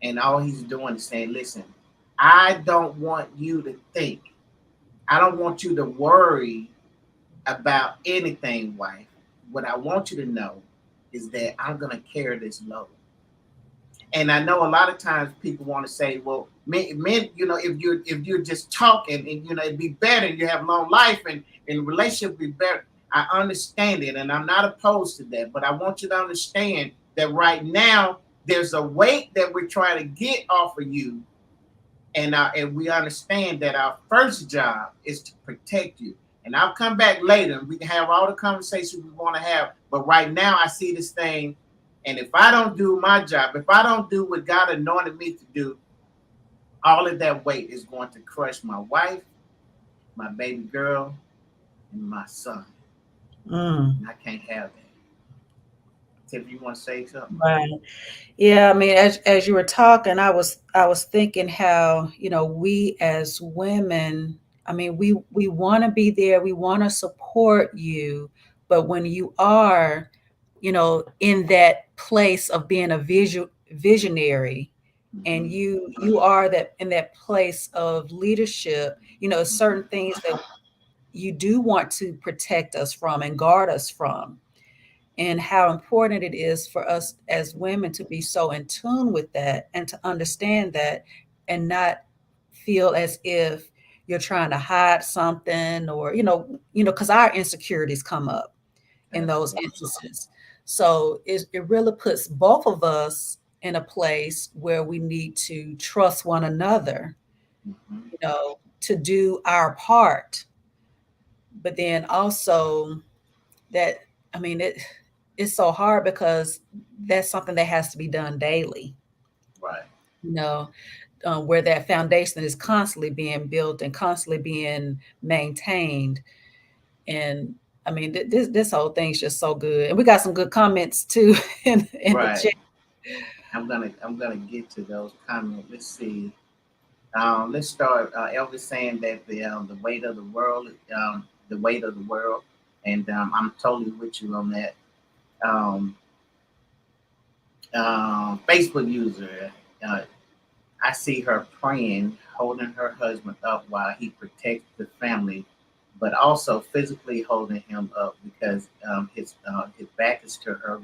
now. And all he's doing is saying, listen, I don't want you to think, I don't want you to worry about anything, wife. What I want you to know is that I'm gonna carry this load. And I know a lot of times people want to say, well, men, if you're just talking and it'd be better, and you have long life and relationship be better. I understand it, and I'm not opposed to that. But I want you to understand that right now there's a weight that we're trying to get off of you, and we understand that our first job is to protect you. And I'll come back later and we can have all the conversations we want to have. But right now I see this thing, and if I don't do my job, if I don't do what God anointed me to do, all of that weight is going to crush my wife, my baby girl, and my son. Mm. And I can't have that. Tiff, you want to say something? Right. Yeah, I mean, as you were talking, I was thinking how, we as women, I mean, we want to be there, we want to support you, but when you are, in that place of being a visionary, and Mm-hmm. you are that in that place of leadership, certain things that you do want to protect us from and guard us from, and how important it is for us as women to be so in tune with that and to understand that, and not feel as if you're trying to hide something, or because our insecurities come up in those Absolutely. instances. So it really puts both of us in a place where we need to trust one another, Mm-hmm. to do our part, but then also that, I mean, it's so hard because that's something that has to be done daily, Right. you know, where that foundation is constantly being built and constantly being maintained. And I mean, this whole thing's just so good. And we got some good comments too in the chat. Right. I'm gonna get to those comments. Let's see. Let's start. Elvis saying that the weight of the world, the weight of the world, and I'm totally with you on that. Um, Facebook user, uh, I see her praying, holding her husband up while he protects the family, but also physically holding him up because his back is to her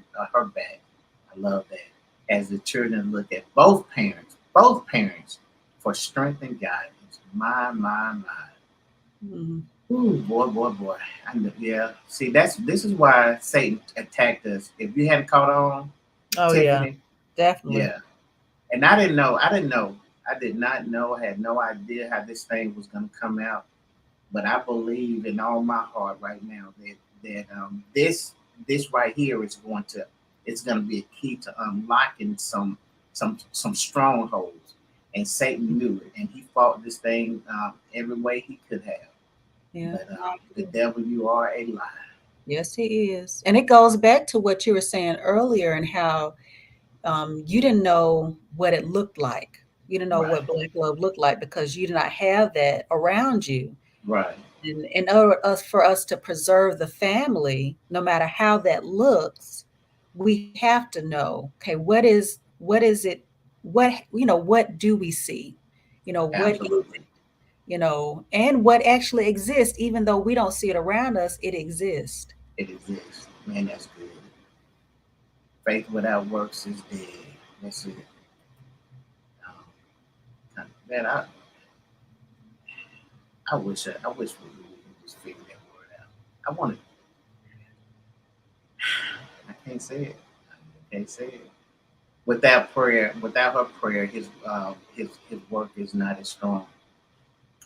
back. I love that. As the children look at both parents, for strength and guidance. My. Mhm. Ooh, boy. Yeah. See, this is why Satan attacked us. If you hadn't caught on, Oh yeah, Tiffany, definitely. yeah. And I didn't know. I didn't know. I did not know. I had no idea how this thing was going to come out. But I believe in all my heart right now that this right here is going to be a key to unlocking some strongholds. And Satan knew it, and he fought this thing every way he could have. Yeah. But the devil, you are a lie. Yes, he is. And it goes back to what you were saying earlier, and how you didn't know what it looked like. You didn't know Right, what black love looked like because you did not have that around you. right, And in order for us to preserve the family, no matter how that looks, we have to know, okay, what is it, what do we see? What is absolutely. it? And what actually exists, even though we don't see it around us, it exists. It exists. Man, that's good. Faith without works is dead. That's it. Man, I wish we could just figure that word out. I want to. I can't say it. I can't say it. Without her prayer, his work is not as strong.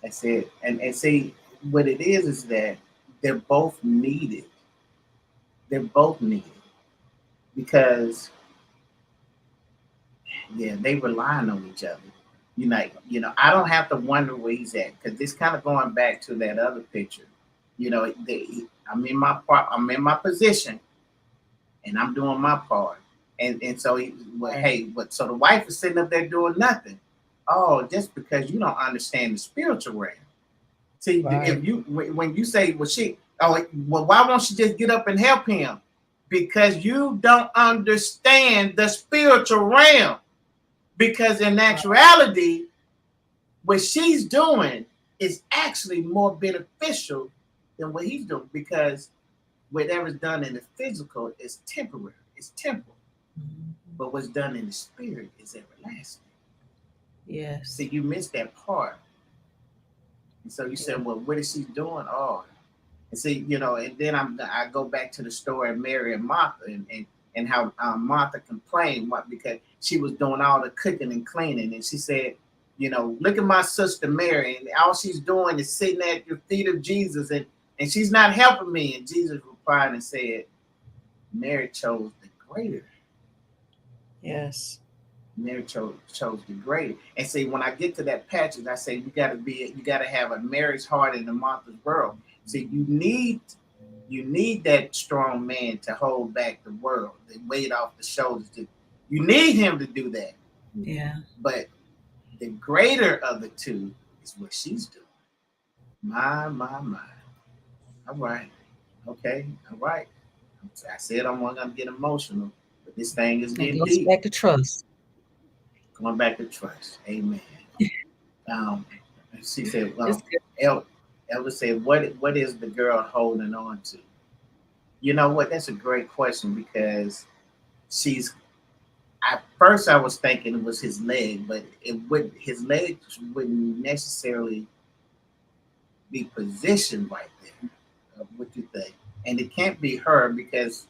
That's it. And see, what it is that they're both needed. They're both needed because yeah, they relying on each other. I don't have to wonder where he's at because it's kind of going back to that other picture. I'm in my position, and I'm doing my part. And so Right. hey, but so the wife is sitting up there doing nothing. Oh, just because you don't understand the spiritual realm. See, Right. if you when you say, why won't she just get up and help him? Because you don't understand the spiritual realm. Because in Right. actuality, what she's doing is actually more beneficial than what he's doing because whatever's done in the physical is temporary. is temporal, Mhm. but what's done in the spirit is everlasting. Yes. See, you missed that part. And so you Yeah. said, well, what is she doing? Oh, and see, and then I go back to the story of Mary and Martha, and how Martha complained because she was doing all the cooking and cleaning, and she said, look at my sister Mary, and all she's doing is sitting at your feet of Jesus, and she's not helping me. And Jesus replied and said, Mary chose the greater. Yes. Mary chose the greater. And see, when I get to that passage, I say you got to have a Mary's heart in the Martha's world. See, you need that strong man to hold back the world, the weight off the shoulders. You need him to do that. Yeah. But the greater of the two is what she's doing. My. All right. Okay. All right. I said I'm not gonna get emotional, but this thing is It getting goes deep. back to trust. Going back to trust. Amen. Um, she said, It's well, good. Elder said, what is the girl holding on to? You know what? That's a great question because she's. At first, I was thinking it was his leg, but his legs wouldn't necessarily be positioned right there. What you think? And it can't be her because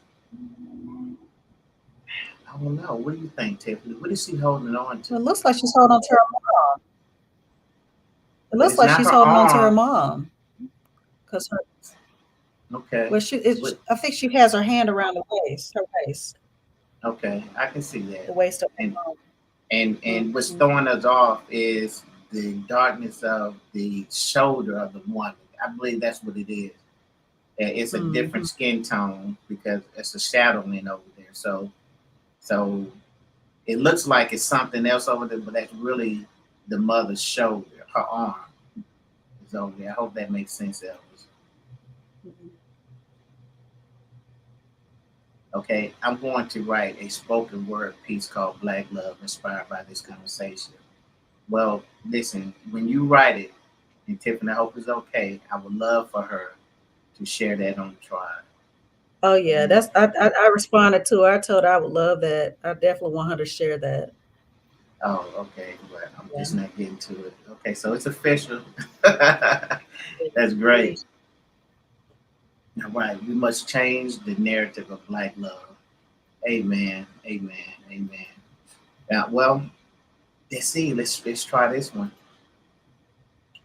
I don't know. What do you think, Tiffany? What is she holding on to? It looks like she's holding on to her mom. It But looks it's like not she's her holding on to her arm. mom because her. Okay. Well, I think she has her hand around her waist, Okay, I can see the that. waist of her And mom. and what's Mhm. throwing us off is the darkness of the shoulder of the woman. I believe that's what it is. It's a different Mhm. skin tone because it's a shadowing over there. So it looks like it's something else over there, but that's really the mother's shoulder. Her arm is over there. I hope that makes sense, Elvis. Mhm. Okay, I'm going to write a spoken word piece called Black Love, inspired by this conversation. Well, listen, when you write it, and Tiffany, I hope it's okay, I would love for her to share that on the tribe. Oh yeah, Amen. I responded to her. I told her I would love that. I definitely want her to share that. Oh, okay, but I'm Yeah. just not getting to it. Okay, so it's official. That's great. All right, we must change the narrative of Black love. Amen. Amen. Amen. Now, well, let's see. Let's try this one.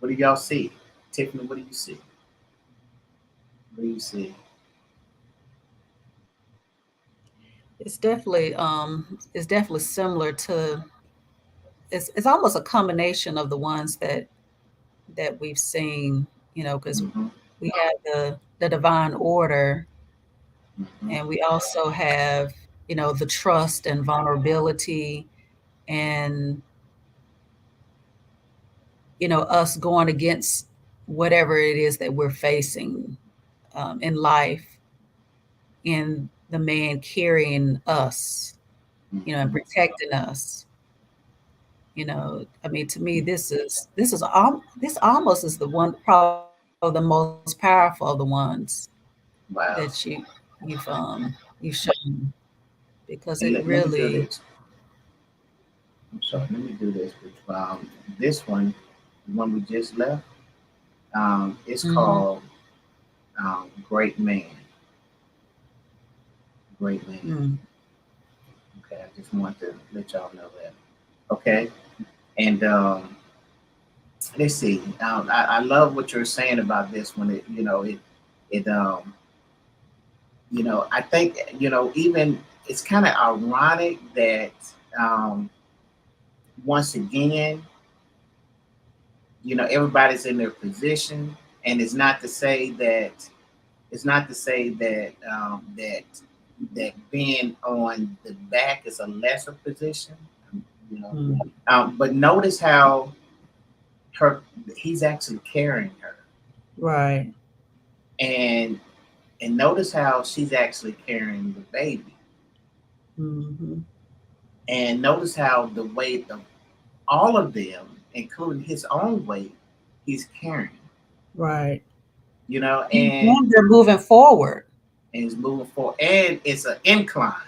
What do y'all see? Tiffany, what do you see? What do you see? It's definitely similar to it's almost a combination of the ones that we've seen, because Mm-hmm. we have the divine order, Mm-hmm. and we also have, the trust and vulnerability, and us going against whatever it is that we're facing in life, and the man carrying us, and Mm-hmm. protecting us. I mean, to me, this almost is the one, probably the most powerful of the ones that Wow. you've shown, because it Let me do really. this. I'm sorry. Let me do this. This one, the one we just left, it's Mhm. called Great Man. Great Man. Mm. Okay, I just want to let y'all know that. Okay, and let's see. I love what you're saying about this one. I think even it's kind of ironic that um, once again, everybody's in their position, and it's not to say that being on the back is a lesser position. You know, Mm. but notice how her he's actually carrying her, Right. and notice how she's actually carrying the baby, Mhm. and notice how the weight of all of them, including his own weight, he's carrying. Right. You know, And they're moving forward. and he's moving forward, and it's an incline.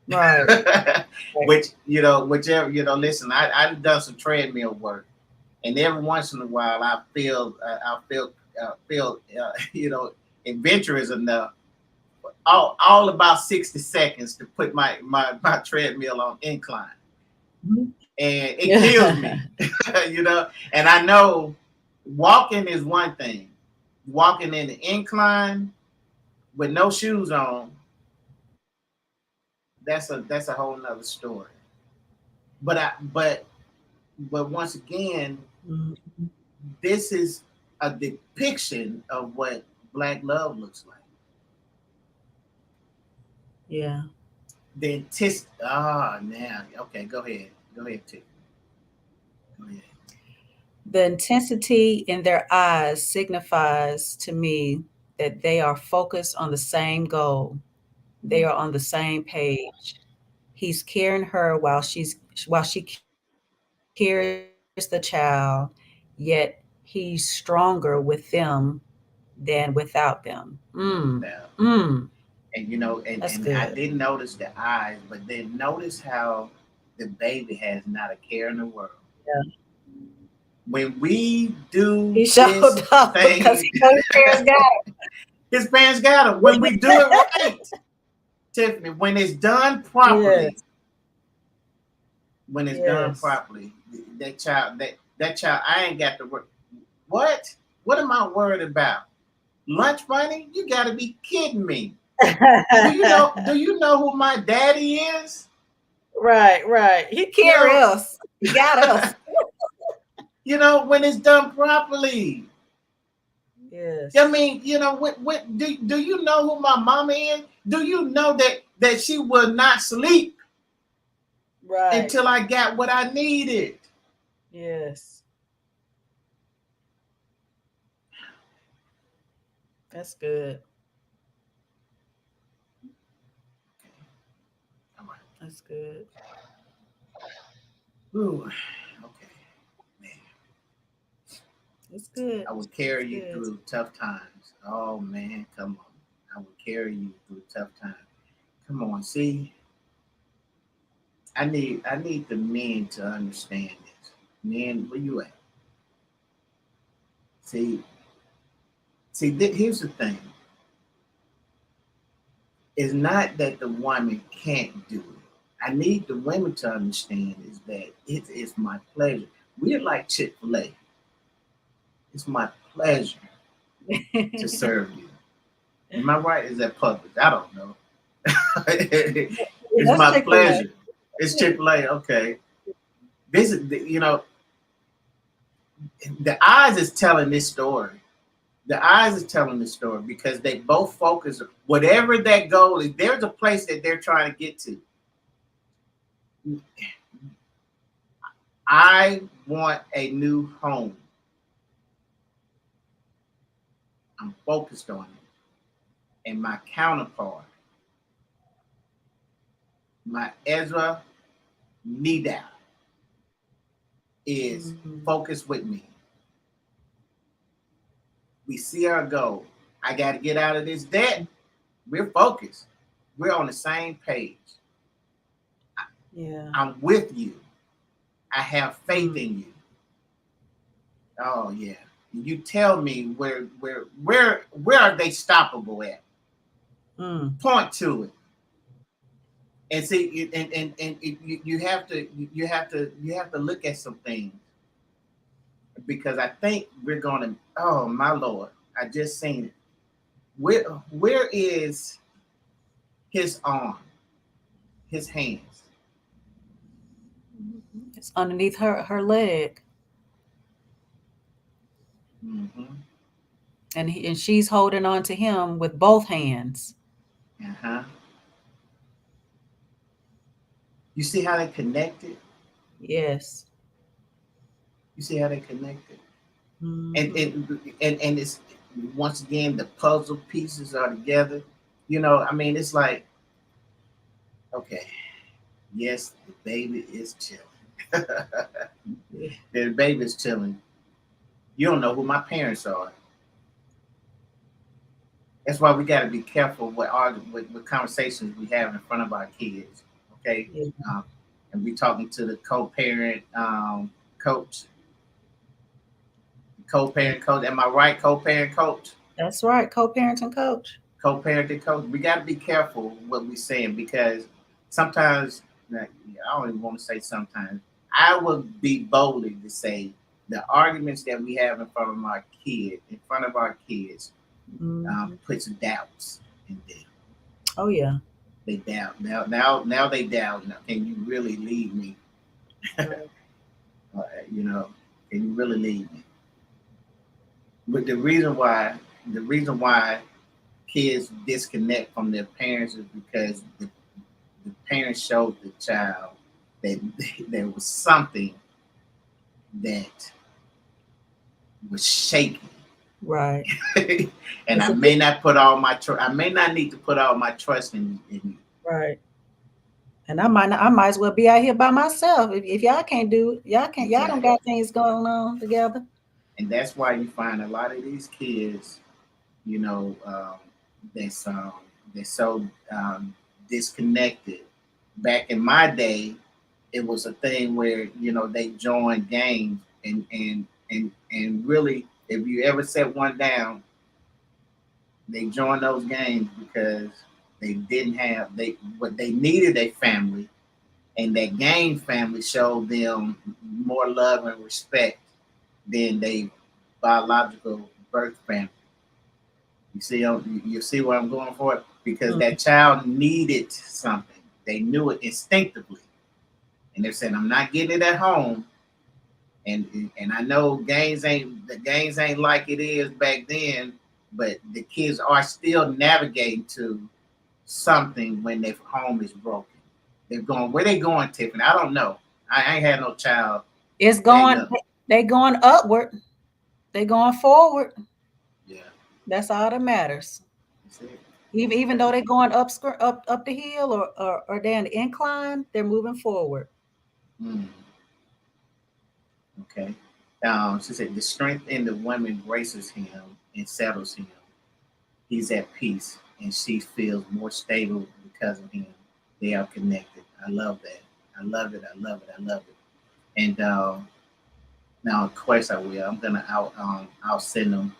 Right. Right. Which, whichever, listen, I've done some treadmill work, and every once in a while I feel adventurous enough, all about 60 seconds to put my treadmill on incline. Mhm. And it kills me, and I know walking is one thing. Walking in the incline with no shoes on, that's a whole nother story. But once again, Mhm. this is a depiction of what black love looks like. Yeah. The anticipation. Ah, now, okay, go ahead, Tiff. Go ahead. The intensity in their eyes signifies to me that they are focused on the same goal. They Mm, are on the same page. He's carrying her while she carries the child, yet he's stronger with them than without them. now, and That's and good. I didn't notice the eyes, but then notice how the baby has not a care in the world. Yeah. When we do He showed this up because thing, he knows his parents got his parents got him. When we do it right, Tiffany, when it's done it. properly, Yes. when it's done Yes. properly, that child, I ain't got to work. What? What am I worried about? Lunch money? You got to be kidding me. Do you know? Do you know who my daddy is? Right, right. He You carry know, us. He got us. when it's done properly. I Yes. mean, what do you know who my mama is? Do you know that she will not sleep Right. until I got what I needed? Yes. That's good. All right. That's good. Ooh, okay, man. It's good. I would It's carry you good. through tough times. Oh man, come on. I would carry you through tough times. Come on, see, I need the men to understand this. Men, where you at? See, here's the thing. It's not that the woman can't do it. I need the women to understand is that it is my pleasure. We're like Chick-fil-A. It's my pleasure to serve you. Am I right? Is that public? I don't know. It's That's my Chick-fil-A. pleasure. It's Chick-fil-A. Okay. This is the eyes is telling this story. The eyes is telling this story because they both focus whatever that goal is. There's a place that they're trying to get to. I want a new home. I'm focused on it. And my counterpart, my Ezra Nida, is Mhm. focused with me. We see our goal. I got to get out of this debt. We're focused. We're on the same page. Yeah. I'm with you. I have faith Mm. in you. Oh yeah. You tell me where are they stoppable at? Mm. Point to it. And see, you have to look at some things because I think we're gonna. Oh my lord! I just seen it. Where is his arm? His hands? It's underneath her leg, Mm-hmm. and she's holding on to him with both hands. Uh-huh. You see how they connected? Yes. You see how they connected? And Hmm. and it's once again the puzzle pieces are together. I mean, it's like okay, yes, the baby is chilling. The baby is chilling. You don't know who my parents are. That's why we got to be careful what conversations we have in front of our kids. Okay. Yeah. And we talking to the co-parent coach, co-parent coach. Am I right? Co-parent coach, That's right. Co-parenting coach. co-parenting coach. We got to be careful what we saying because sometimes, like, I don't even want to say sometimes. I would be boldly to say the arguments that we have in front of our kids, Hmm. puts doubts in them. Oh yeah. They doubt now. They doubt. Now, can you really lead me? Right. You know, can you really lead me? But the reason why kids disconnect from their parents is because the parents showed the child that there was something that was shaky. Right. And It's I a may not put all my I may not need to put all my trust in you. right. And I might as well be out here by myself. If y'all can't do it, y'all don't Exactly. got things going on together. And that's why you find a lot of these kids, you know, that's they're so disconnected. Back in my day, it was a thing where they joined gangs and really, if you ever set one down, they joined those gangs because they didn't have they what they needed a family, and that gang family showed them more love and respect than they biological birth family. You see where I'm going for it? Because Mm. that child needed something. They knew it instinctively. And they're saying, I'm not getting it at home. And I know the games ain't like it is back then, but the kids are still navigating to something when their home is broken. They're going where they going, Tiffany. I don't know. I ain't had no child It's that going, young. they going upward. They going forward. Yeah, That's all that matters. that's it. Even Okay. though they're going up the hill or down the incline, they're moving forward. Mm, okay. She said the strength in the woman braces him and settles him. He's at peace, and she feels more stable because of him. They are connected. I love that. I love it. I love it. I love it. And now, of course, I will. I'll send them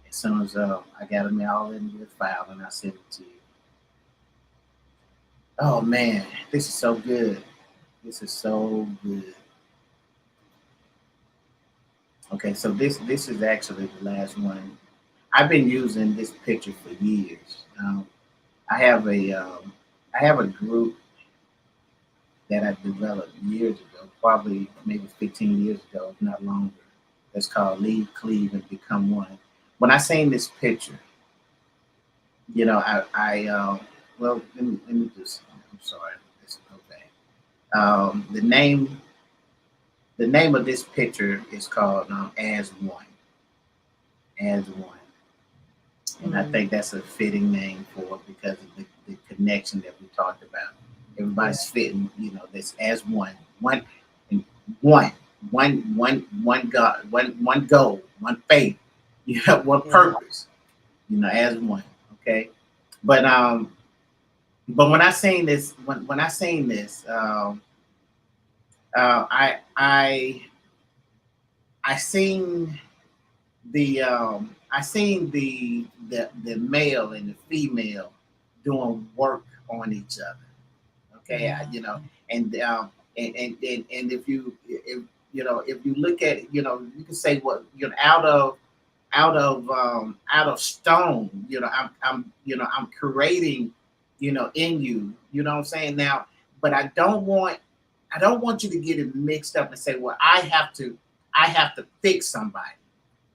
as soon as I got them all in the file, and I'll send it to you. Oh man, this is so good. This is so good. Okay, so this is actually the last one. I've been using this picture for years. I have a um, I have a group that I developed years ago, probably maybe 15 years ago, if not longer. It's called Leave, Cleave, and Become One. When I seen this picture, well, let me just, I'm sorry, it's okay. Um, the name, the name of this picture is called As One, As One. And I Mm, think that's a fitting name for it because of the connection that we talked about. yeah, Everybody's fitting, this as one, and one, one God, one goal, one faith, one yeah. purpose, as one. Okay, but when I seen this, when I seen this, I seen the male and the female doing work on each other. Okay, Yeah. and if you look at it, you can say what out of stone, I'm creating, in you, what I'm saying now. But I don't want you to get it mixed up and say, well, I have to fix somebody.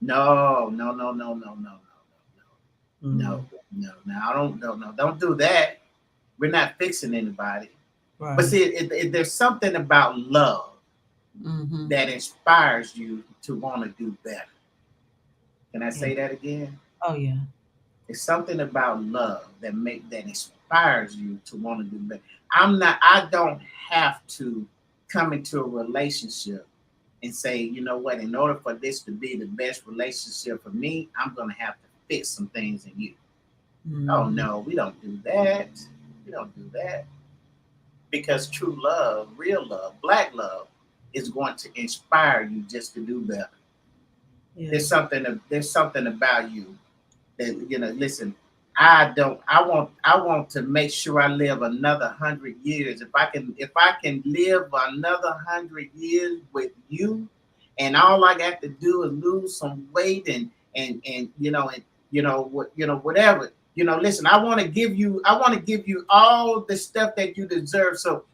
No, no, no, no, no, no, no, no, Mm, no, no. I don't, no, no, don't do that. We're not fixing anybody. But right. see, there's something about love Hmm. that inspires you to want to do better. Can I Yeah. say that again? Oh yeah. It's something about love that inspires you to want to do better. I don't have to come into a relationship and say, you know what, in order for this to be the best relationship for me, I'm gonna have to fix some things in you. Oh Hmm. no, we don't do that. We don't do that. because true love, real love, black love, is going to inspire you just to do better. Yeah. There's something about you that, listen. I want to make sure I live another 100 years. If I can live another 100 years with you, and all I got to do is lose some weight and whatever. Listen, I want to give you all the stuff that you deserve. So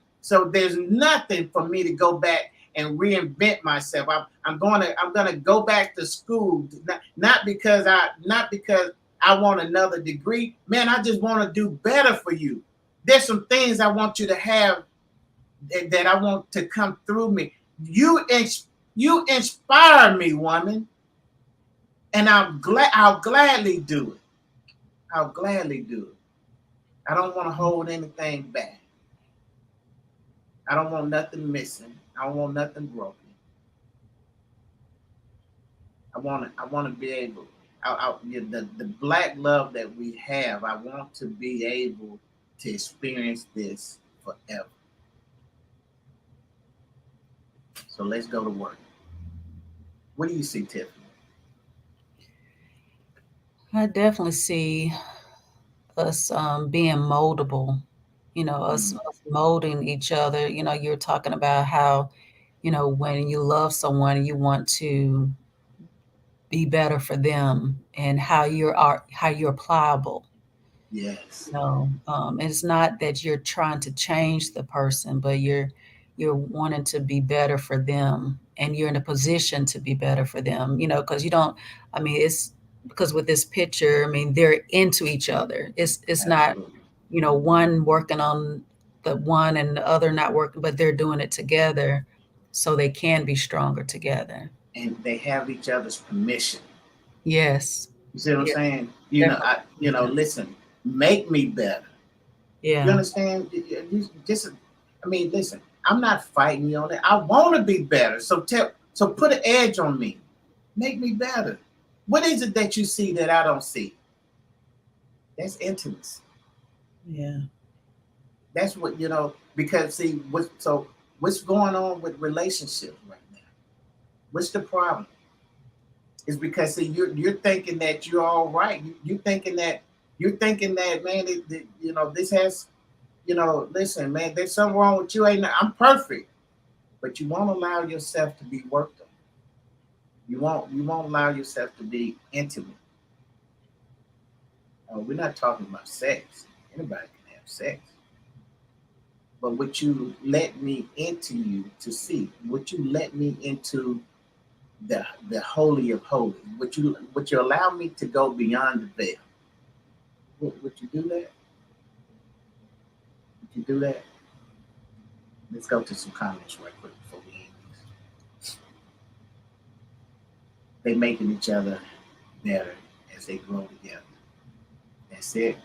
there's nothing for me to go back and reinvent myself. I'm gonna go back to school, not because I want another degree. Man, I just want to do better for you. There's some things I want you to have that I want to come through me. You inspire me, woman, and I'll gladly do it. I'll gladly do it. I don't want to hold anything back. I don't want nothing missing. I don't want nothing broken. I want to be able. The black love that we have. I want to be able to experience this forever. So let's go to work. What do you see, Tiffany? I definitely see us being moldable, Mm, us molding each other. You're talking about how, when you love someone, you want to be better for them, and how you're pliable. yes, It's not that you're trying to change the person, but you're wanting to be better for them, and you're in a position to be better for them, because you don't, I mean, it's because with this picture, I mean, they're into each other. It's not, absolutely. one working on the one and the other not working, but they're doing it together so they can be stronger together. And they have each other's permission. Yes. You see what I'm Yeah, saying? definitely. Listen, make me better. You Yeah. understand? Listen, I'm not fighting you on it. I want to be better. So put an edge on me. Make me better. What is it that you see that I don't see? That's intimacy. Yeah. That's what because see what's going on with relationships right now? What's the problem? It's because see you're thinking that you're all right. You're thinking that man, this has listen, man, there's something wrong with you. Ain't I'm perfect, but you won't allow yourself to be worked on. You won't allow yourself to be intimate. We're not talking about sex. Anybody can have sex. But would you let me into you to see? Would you let me into the holy of holies? Would you allow me to go beyond the veil? Would you do that? Would you do that? Let's go to some comments right quick before we end this. They making each other better as they grow together. That's it.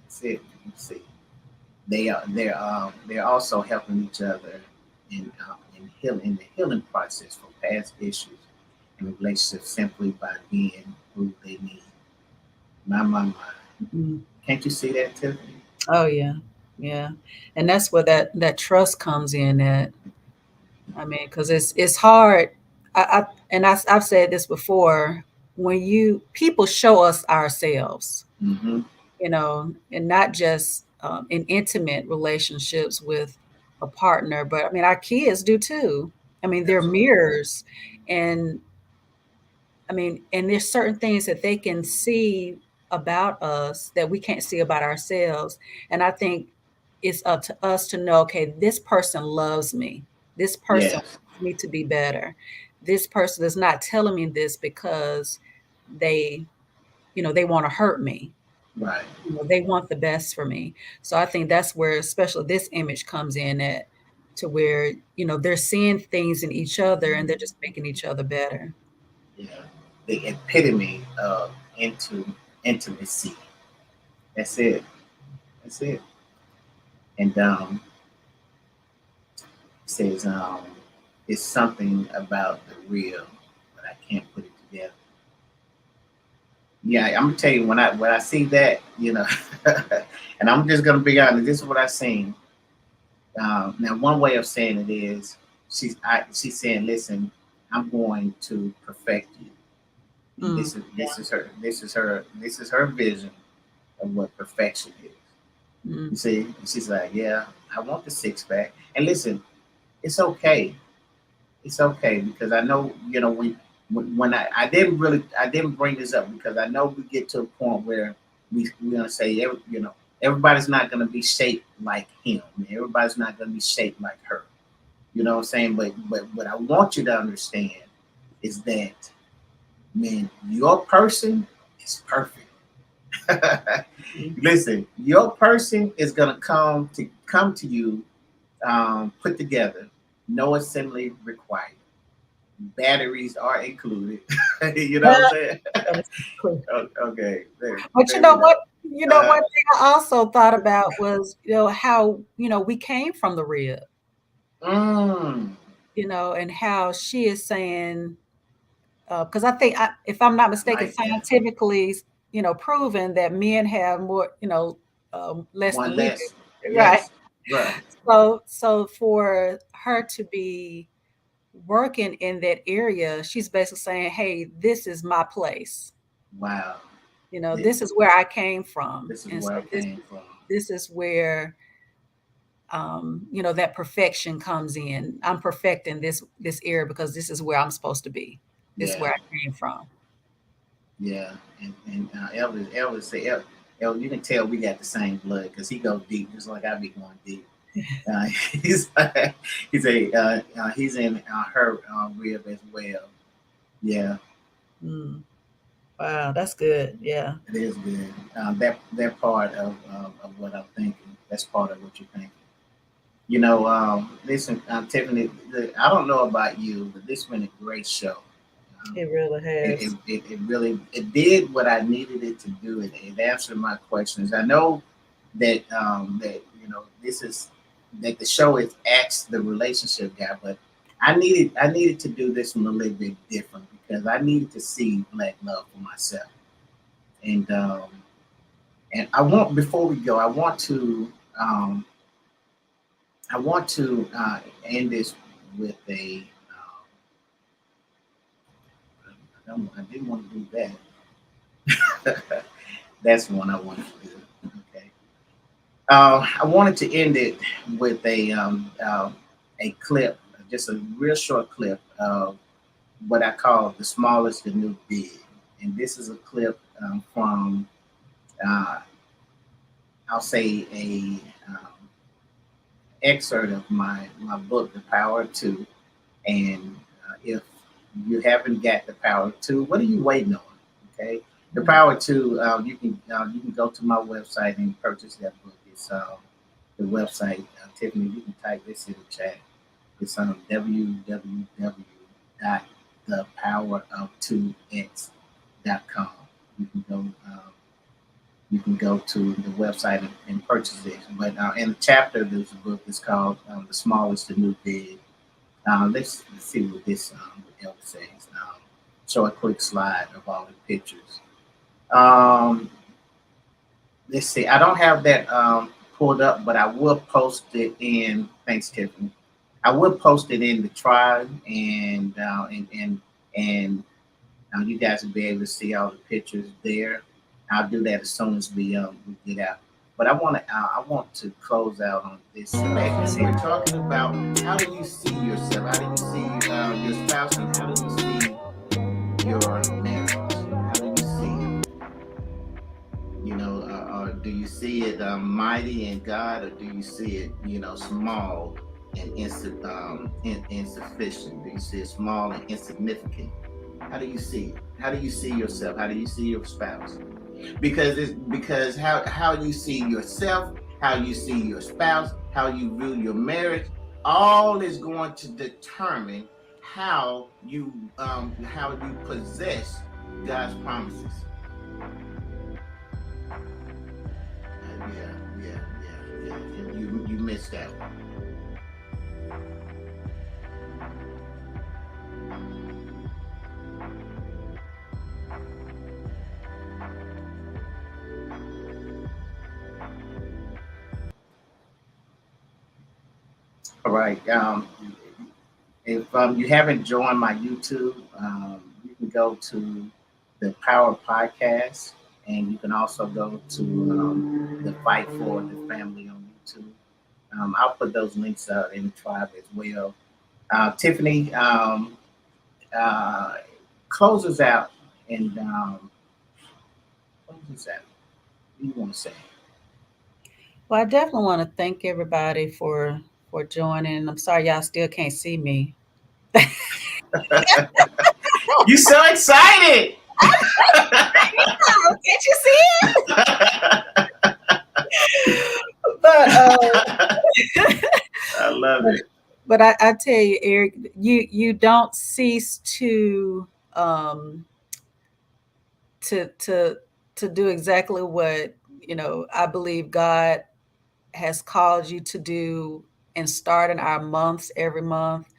That's it. You see, they're also helping each other in the healing process for past issues and relationships simply by being who they need. My. Mhm. Can't you see that, Tiffany? Oh yeah, yeah, and that's where that trust comes in. At I mean, because it's hard. I've said this before. When people show us ourselves, Mm-hmm. and not just in intimate relationships with a partner, but I mean, our kids do too. I mean, they're Absolutely. mirrors, and I mean, and there's certain things that they can see about us that we can't see about ourselves. And I think it's up to us to know, okay, this person loves me. This person Yes. wants me to be better. This person is not telling me this because they, they want to hurt me. Right. They want the best for me. So I think that's where, especially this image comes in at, to where, they're seeing things in each other and they're just making each other better. Yeah. The epitome of intimacy. That's it. That's it. And it says it's something about the real, but I can't put it together. Yeah, I'm gonna tell you when I see that, and I'm just gonna be honest. This is what I seen. Now, one way of saying it is she's saying, "Listen, I'm going to perfect you." And Mm, this is her vision of what perfection is. You mm, see, and she's like, "Yeah, I want the six pack." And listen, it's okay. It's okay because I know, when I didn't bring this up because I know we get to a point where we're gonna say, everybody's not gonna be shaped like him. Everybody's not gonna be shaped like her. You know what I'm saying? But what I want you to understand is that, man, your person is perfect. mm. Listen, your person is gonna come to you, put together, no assembly required. Batteries are included. You know what I'm saying? That is cool. Okay, there, But you there know we go. what? Uh, One thing I also thought about was, how, we came from the rib, mm, and how she is saying, because I think, if I'm not I mistaken, like that. scientifically, proven that men have more, less than One we do, less. right? Yes. Right. So for her to be working in that area, she's basically saying, "Hey, this is my place. Wow. Yeah, This is where I came from, this is and where I so this came from. this is where, that perfection comes in. I'm perfecting this area because this is where I'm supposed to be. This is Yeah. where I came from." Yeah. And Elvis said, you can tell we got the same blood because he goes deep just like I be going deep. Uh, he's he's in her rib as well. Yeah, Mm. Wow, that's good. Yeah. it is good. That part of what I'm thinking. That's part of what you're thinking. Listen, Tiffany. I don't know about you, but this has been a great show. Um, It really it, has. it, it, it really it did what I needed it to do. It answered my questions. I know that this is that the show is Ask the Relationship Guy, but I needed to do this one a little bit different because I needed to see black love for myself. And I want before we go, um, I want to end this with a. I didn't want to do that. That's one I wanted to do. Okay. I wanted to end it with a clip, just a real short clip of what I call the smallest, the new big. And this is a clip from, uh, I'll say, a excerpt of my book, The Power of Two. And if you haven't got The Power of Two, what are you waiting on? Okay. The Mm. Power of Two, you can go to my website and purchase that book. It's the website, Tiffany, you can type this in the chat. It's on www.thepowerof2x.com. You can go. You can go to the website and purchase it. But in the chapter, there's a book that's called "The Smallest, the New Big." Let's see what this what Elvis says. Show a quick slide of all the pictures. Um, let's see. I don't have that pulled up, but I will post it in. Thanks, Tiffany. I will post it in the tribe, and you guys will be able to see all the pictures there. I'll do that as soon as we get out. But I want to close out on this. We're talking about how do you see yourself? How do you see your spouse, and how do you see your marriage? How do you see it? Or do you see it mighty in God, or do you see it, small and insufficient? Do you see it small and insignificant? How do you see it? How do you see yourself? How do you see your spouse? Because how you see yourself, how you see your spouse, how you view your marriage, all is going to determine how you possess God's promises. Yeah. You missed out. All right. If you haven't joined my YouTube, you can go to the Power Podcast, and you can also go to the Fight for the Family on YouTube. I'll put those links in the tribe as well. Tiffany, uh, close us out, and close us out. What do you want to say? Well, I definitely want to thank everybody for joining. I'm sorry y'all still can't see me. You so excited! Oh, can't you see it? But I love it. But I tell you, Eric, you don't cease um, to to do exactly what I believe God has called you to do, and starting our months every month.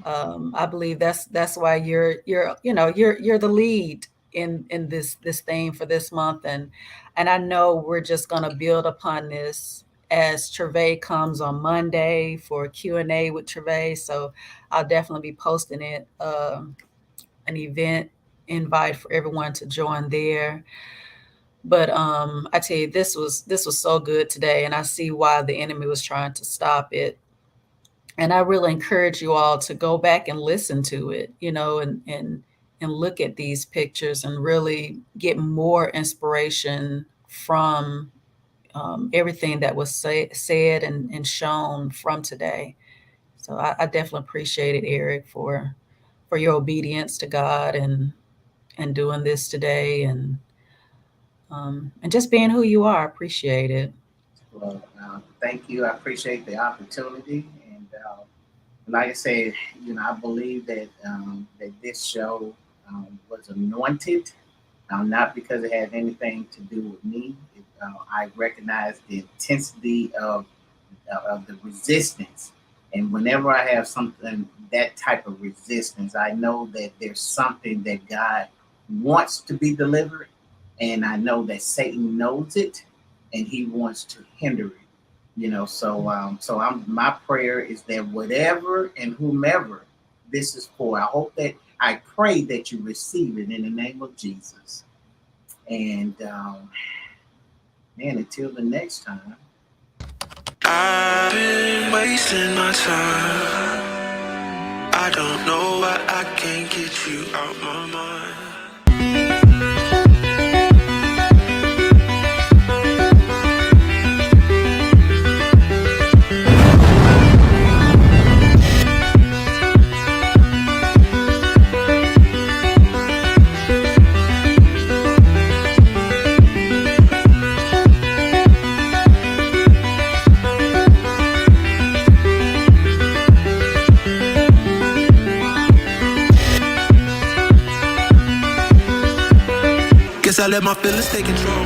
I believe that's why you're the lead in this thing for this month, and I know we're just gonna build upon this as Trevay comes on Monday for Q&A with Trevay. So I'll definitely be posting it, an event invite for everyone to join there. But I tell you, this was so good today, and I see why the enemy was trying to stop it. And I really encourage you all to go back and listen to it, and look at these pictures and really get more inspiration from everything that was said and shown from today. So I definitely appreciate it, Eric, for your obedience to God and doing this today, and just being who you are. Appreciate it. Well, thank you. I appreciate the opportunity, and like I said, I believe that this show was anointed, not because it had anything to do with me. I recognize the intensity of the resistance, and whenever I have something that type of resistance, I know that there's something that God wants to be delivered, and I know that Satan knows it, and he wants to hinder it. So my prayer is that whatever and whomever this is for, I pray that you receive it in the name of Jesus. And man, until the next time. I've been wasting my time. I don't know why I can't get you out my mind. Guess I let my feelings take control.